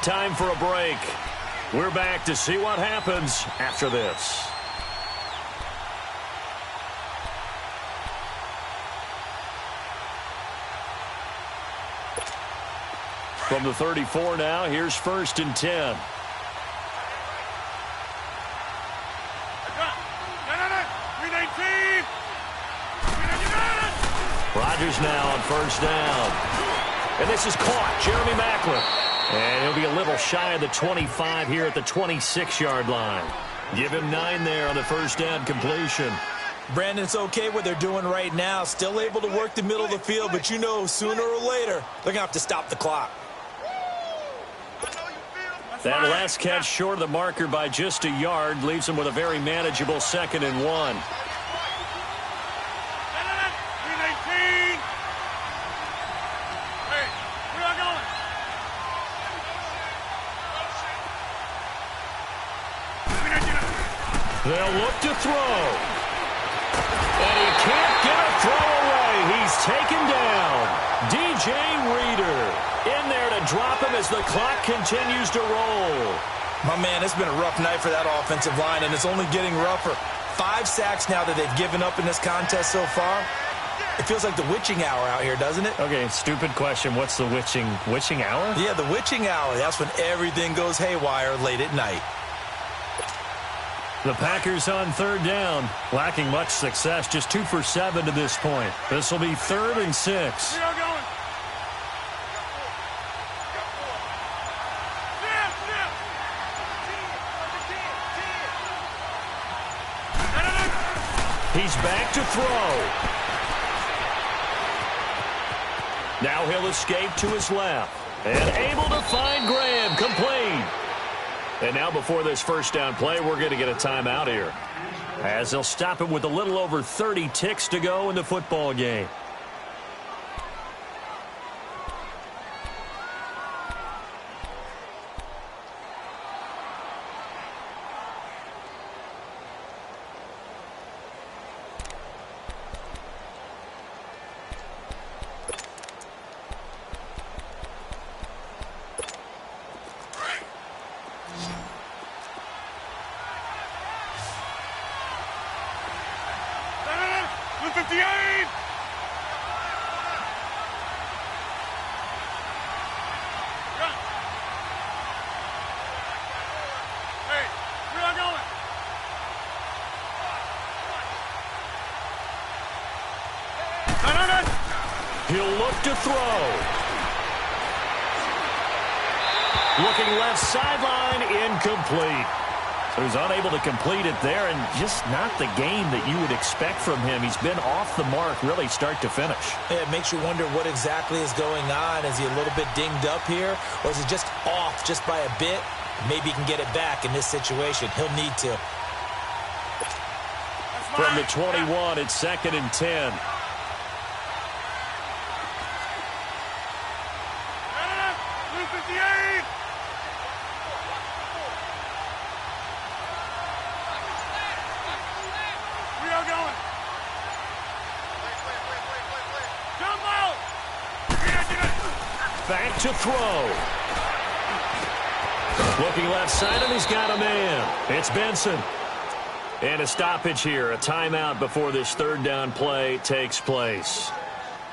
Time for a break. We're back to see what happens after this. From the 34 now, here's 1st and 10. Rodgers now on 1st down. And this is caught. Jeremy Maclin. And he'll be a little shy of the 25 here at the 26-yard line. Give him 9 there on the 1st down completion. Brandon, it's okay what they're doing right now. Still able to work the middle of the field, but you know sooner or later they're going to have to stop the clock. That last catch short of the marker by just a yard leaves him with a very manageable 2nd and 1. They'll look to throw. And he can't get a throw away. He's taken down. T.J. Reader in there to drop him as the clock continues to roll. My man, it's been a rough night for that offensive line, and it's only getting rougher. 5 sacks now that they've given up in this contest so far. It feels like the witching hour out here, doesn't it? Okay, stupid question. What's the witching hour? Yeah, the witching hour. That's when everything goes haywire late at night. The Packers on third down, lacking much success, just 2 for 7 to this point. This will be 3rd and 6. He's back to throw. Now he'll escape to his left. And able to find Graham, complete. And now before this first down play, we're going to get a timeout here, as they'll stop him with a little over 30 ticks to go in the football game. He'll look to throw. Looking left sideline, incomplete. So he's unable to complete it there, and just not the game that you would expect from him. He's been off the mark, really, start to finish. Yeah, it makes you wonder what exactly is going on. Is he a little bit dinged up here, or is he just off just by a bit? Maybe he can get it back in this situation. He'll need to. From the 21, it's 2nd and 10. Back to throw. Looking left side, and he's got a man. It's Benson. And a stoppage here, a timeout before this third down play takes place,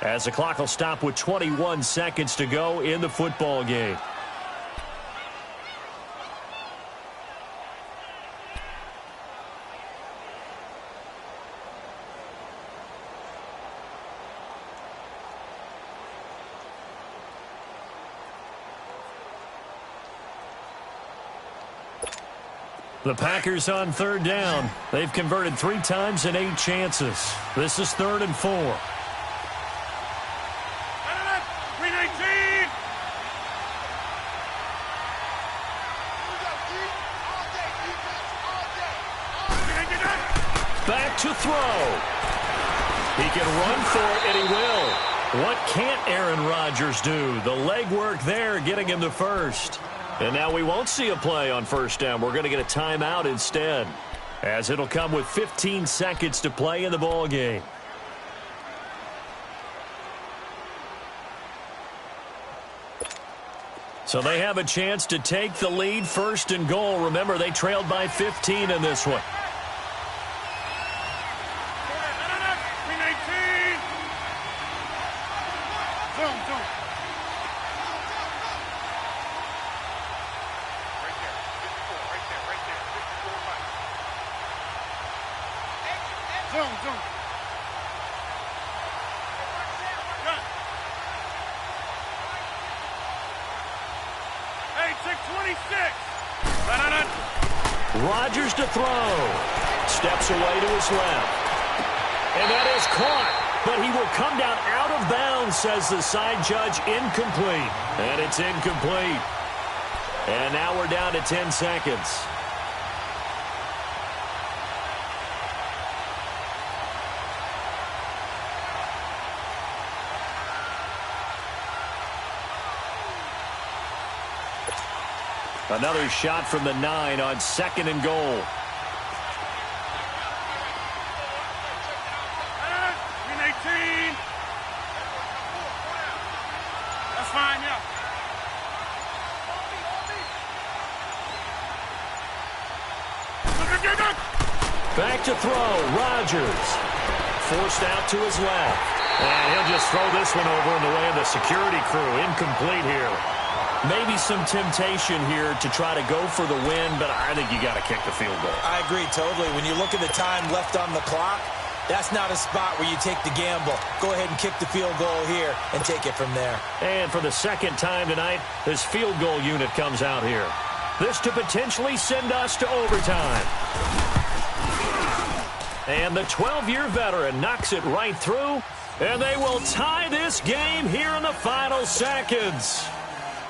as the clock will stop with 21 seconds to go in the football game. The Packers on third down. They've converted 3 times in 8 chances. This is 3rd and 4. Back to throw. He can run for it, and he will. What can't Aaron Rodgers do? The legwork there getting him the first. And now we won't see a play on first down. We're going to get a timeout instead, as it'll come with 15 seconds to play in the ball game. So they have a chance to take the lead, 1st and goal. Remember, they trailed by 15 in this one. Rodgers to throw. Steps away to his left. And that is caught. But he will come down out of bounds, says the side judge. Incomplete. And it's incomplete. And now we're down to 10 seconds. Another shot from the 9 on 2nd and goal. Back to throw. Rodgers. Forced out to his left. And he'll just throw this one over in the way of the security crew. Incomplete here. Maybe some temptation here to try to go for the win, but I think you got to kick the field goal. I agree totally. When you look at the time left on the clock, that's not a spot where you take the gamble. Go ahead and kick the field goal here and take it from there. And for the second time tonight, this field goal unit comes out here. This to potentially send us to overtime. And the 12-year veteran knocks it right through, and they will tie this game here in the final seconds.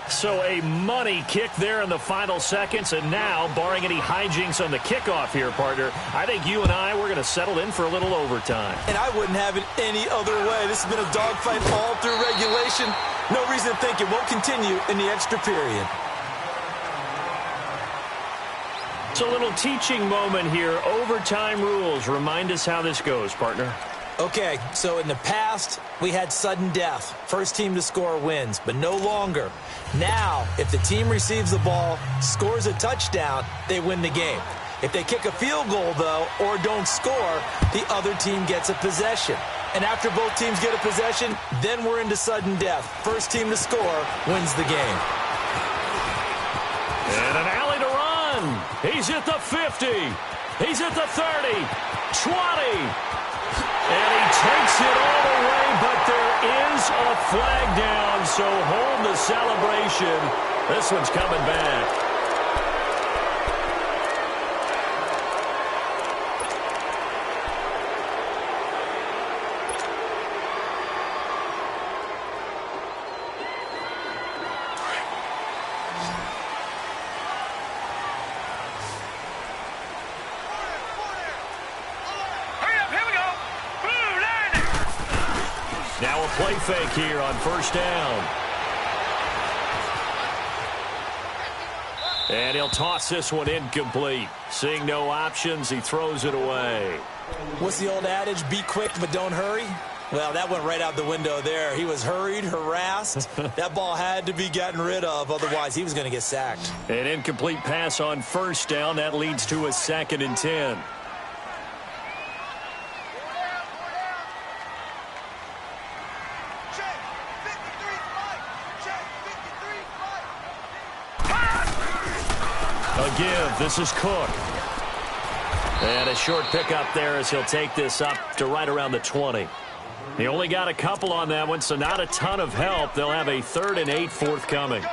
So a money kick there in the final seconds, and now, barring any hijinks on the kickoff here, partner, I think you and I, we're going to settle in for a little overtime. And I wouldn't have it any other way. This has been a dogfight all through regulation. No reason to think it won't continue in the extra period. It's a little teaching moment here. Overtime rules. Remind us how this goes, partner. Okay, so in the past, we had sudden death. First team to score wins, but no longer. Now, if the team receives the ball, scores a touchdown, they win the game. If they kick a field goal, though, or don't score, the other team gets a possession. And after both teams get a possession, then we're into sudden death. First team to score wins the game. And an alley to run. He's at the 50. He's at the 30. 20. And he takes it all the way, but there is a flag down, so hold the celebration. This one's coming back. Now a play fake here on first down. And he'll toss this one incomplete. Seeing no options, he throws it away. What's the old adage? Be quick, but don't hurry? Well, that went right out the window there. He was hurried, harassed. That ball had to be gotten rid of, otherwise he was going to get sacked. An incomplete pass on first down. That leads to a 2nd and 10. Give. This is Cook. And a short pickup there as he'll take this up to right around the 20. He only got a couple on that one, so not a ton of help. They'll have a 3rd and 8 forthcoming.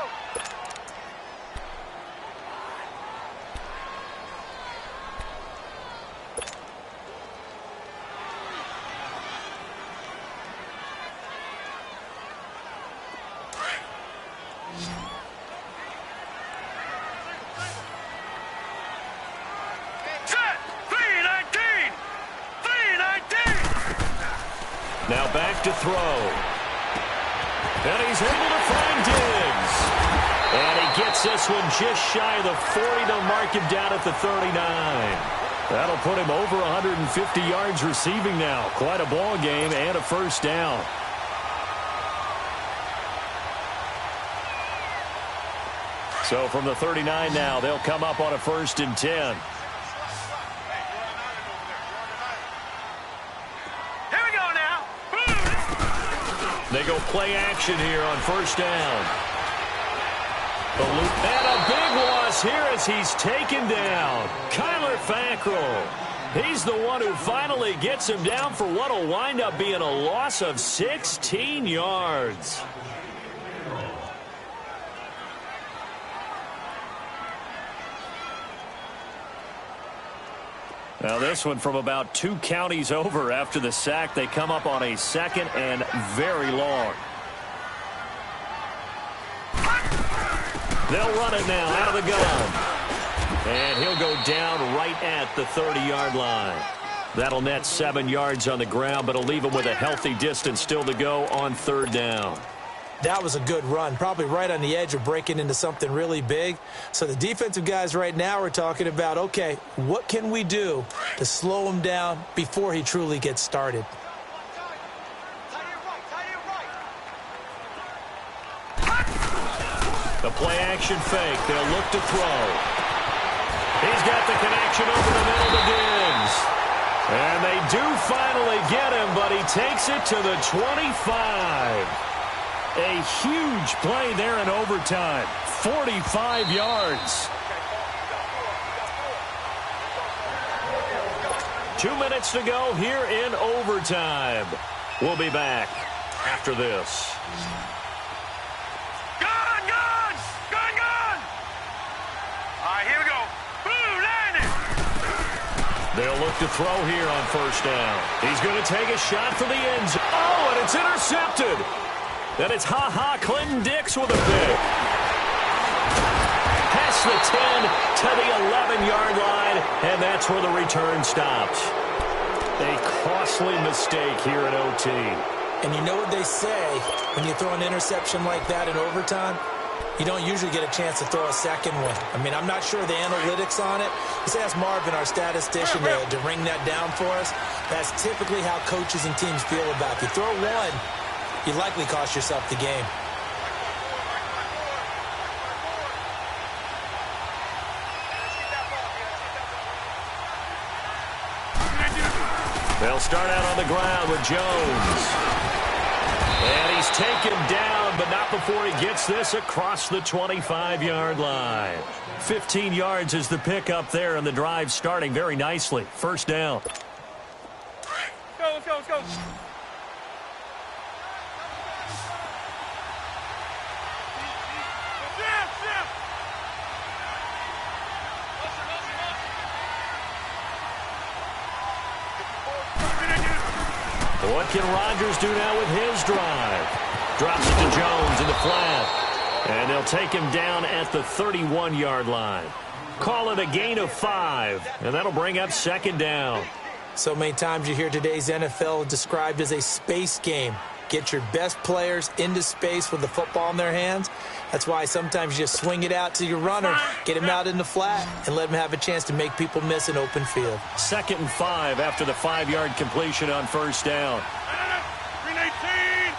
Now back to throw. And he's able to find Diggs. And he gets this one just shy of the 40. They'll mark him down at the 39. That'll put him over 150 yards receiving now. Quite a ball game and a first down. So from the 39 now, they'll come up on a 1st and 10. They go play action here on first down. And a big loss here as he's taken down. Kyler Fackrell. He's the one who finally gets him down for what will wind up being a loss of 16 yards. Now this one from about 2 counties over after the sack. They come up on a 2nd and very long. They'll run it now out of the gun. And he'll go down right at the 30-yard line. That'll net 7 yards on the ground, but it'll leave him with a healthy distance still to go on 3rd down. That was a good run, probably right on the edge of breaking into something really big. So the defensive guys right now are talking about, okay, what can we do to slow him down before he truly gets started? The play action fake. They'll look to throw. He's got the connection over the middle to Diggs. And they do finally get him, but he takes it to the 25. A huge play there in overtime. 45 yards. 2 minutes to go here in overtime. We'll be back after this. Gun, gun! Gun, gun! All right, here we go. Boom, landing! They'll look to throw here on first down. He's going to take a shot for the end zone. Oh, and it's intercepted. Then it's Clinton Dix with a pick. Past the 10 to the 11-yard line, and that's where the return stops. A costly mistake here at OT. And you know what they say, when you throw an interception like that in overtime, you don't usually get a chance to throw a second one. I mean, I'm not sure the analytics on it. Let's ask Marvin, our statistician, to ring that down for us. That's typically how coaches and teams feel about it. If you throw one, you likely cost yourself the game. They'll start out on the ground with Jones. And he's taken down, but not before he gets this across the 25-yard line. 15 yards is the pickup there, and the drive starting very nicely. First down. Let's go, let's go, let's go. What can Rodgers do now with his drive? Drops it to Jones in the flat. And they'll take him down at the 31-yard line. Call it a gain of 5, and that'll bring up second down. So many times you hear today's NFL described as a space game. Get your best players into space with the football in their hands. That's why sometimes you just swing it out to your runner, get him out in the flat, and let him have a chance to make people miss an open field. 2nd and 5 after the 5-yard completion on first down. 319.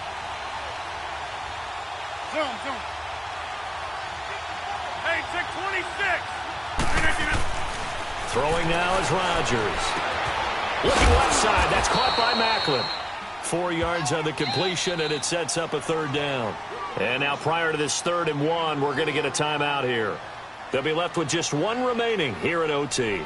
Zoom, zoom. Hey, check 26. Throwing now is Rodgers. Looking left side. That's caught by Macklin. 4 yards on the completion, and it sets up a third down. And now prior to this 3rd and 1, we're going to get a timeout here. They'll be left with just one remaining here at OT.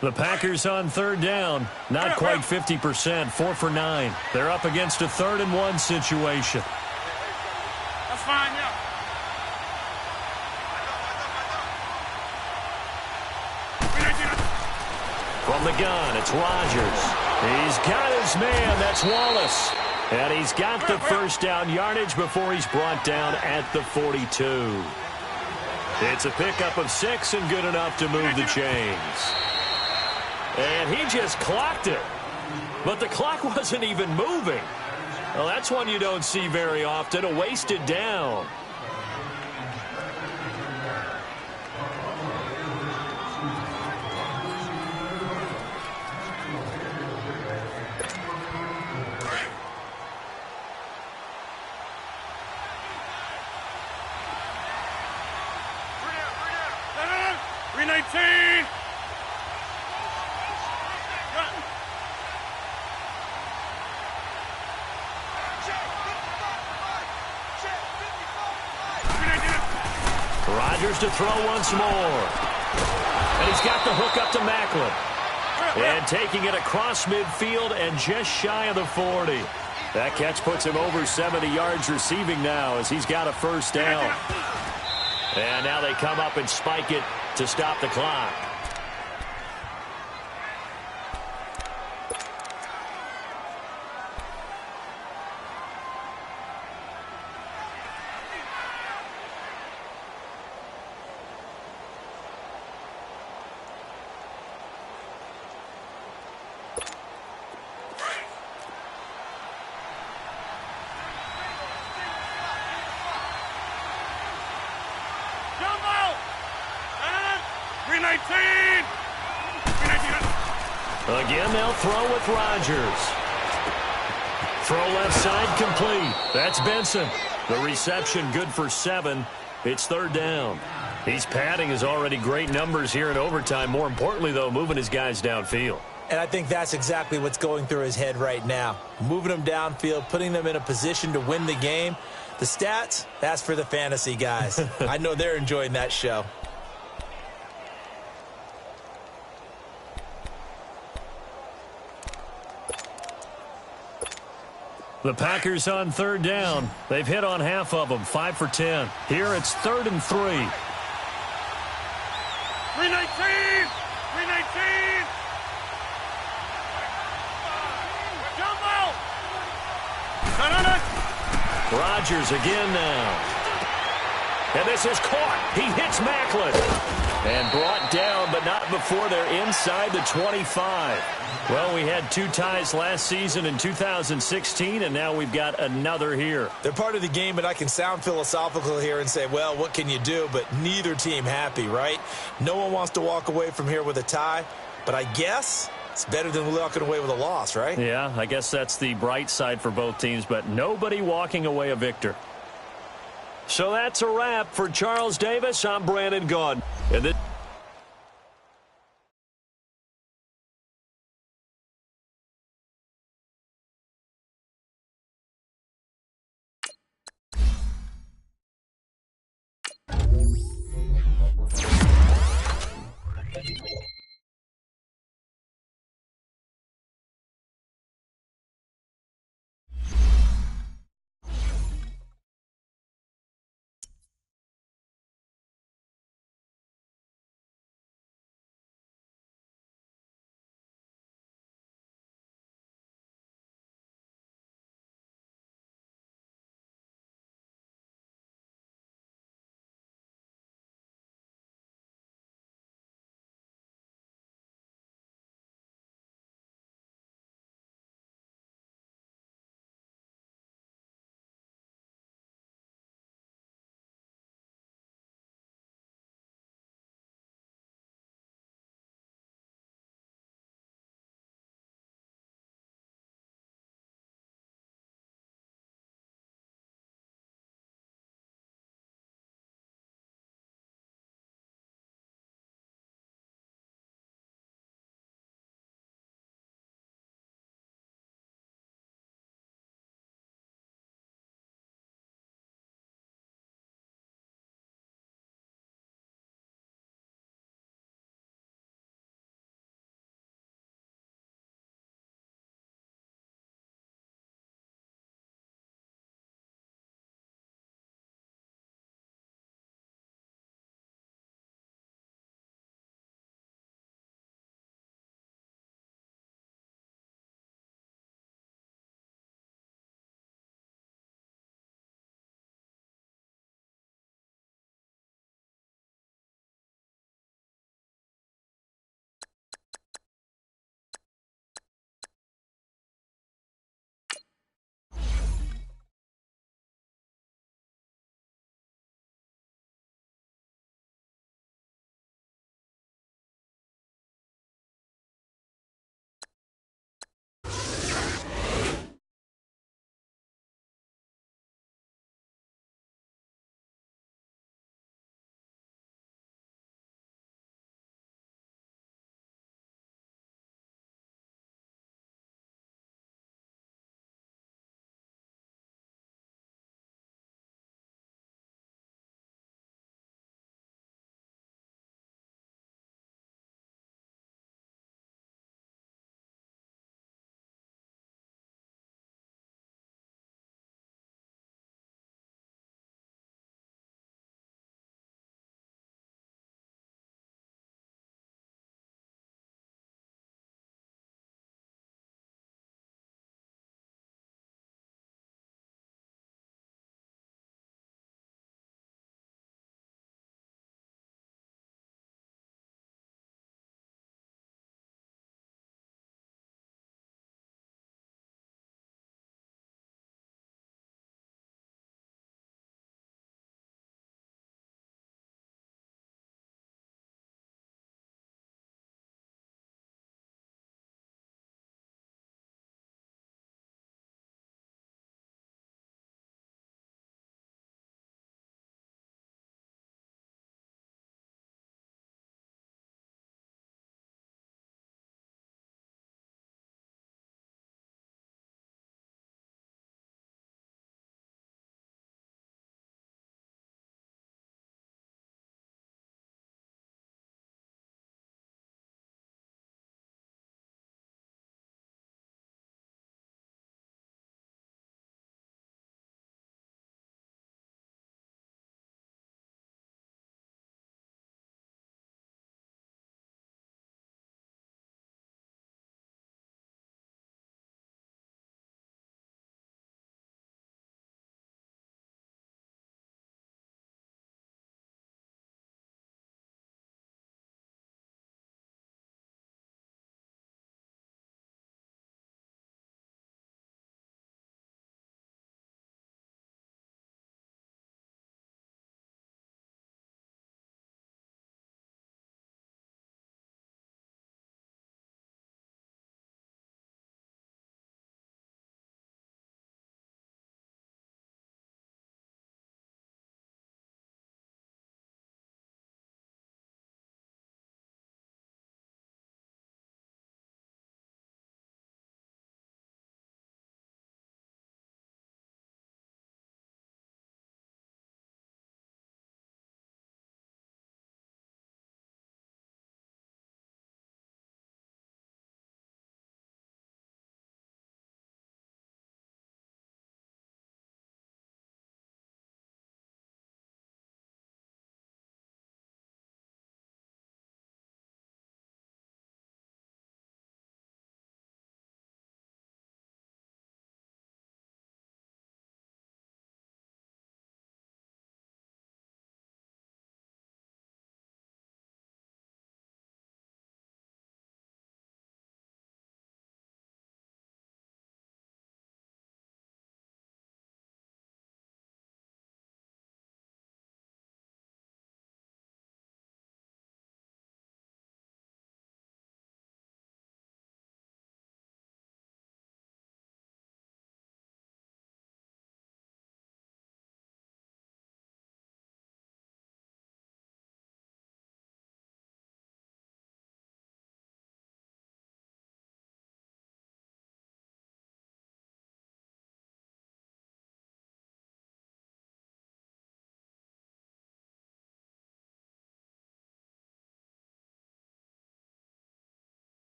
The Packers on 3rd down. Not quite 50%. 4 for 9. They're up against a 3rd and 1 situation. That's fine, yeah. From the gun, it's Rodgers. He's got his man. That's Wallace. And he's got the first down yardage before he's brought down at the 42. It's a pickup of 6 and good enough to move the chains. And he just clocked it. But the clock wasn't even moving. Well, that's one you don't see very often, a wasted down. Three 19. Rodgers to throw once more. And he's got the hook up to Macklin. And taking it across midfield and just shy of the 40. That catch puts him over 70 yards receiving now as he's got a first down. And now they come up and spike it to stop the clock. 319. 319. Again, they'll throw with Rodgers. Throw left side complete. That's Benson. The reception good for 7. It's third down. He's padding his already great numbers here in overtime. More importantly, though, moving his guys downfield. And I think that's exactly what's going through his head right now. Moving them downfield, putting them in a position to win the game. The stats, that's for the fantasy guys. I know they're enjoying that show. The Packers on third down. They've hit on half of them, 5 for 10. Here it's 3rd and 3. 319. 319. Jumbo. Rodgers again now. And this is caught. He hits Maclin. And brought down, but not before they're inside the 25. Well, we had 2 ties last season in 2016, and now we've got another here. They're part of the game, but I can sound philosophical here and say, well, what can you do? But neither team happy, right? No one wants to walk away from here with a tie, but I guess it's better than walking away with a loss, right? Yeah, I guess that's the bright side for both teams, but nobody walking away a victor. So that's a wrap for Charles Davis. I'm Brandon Gaudin. And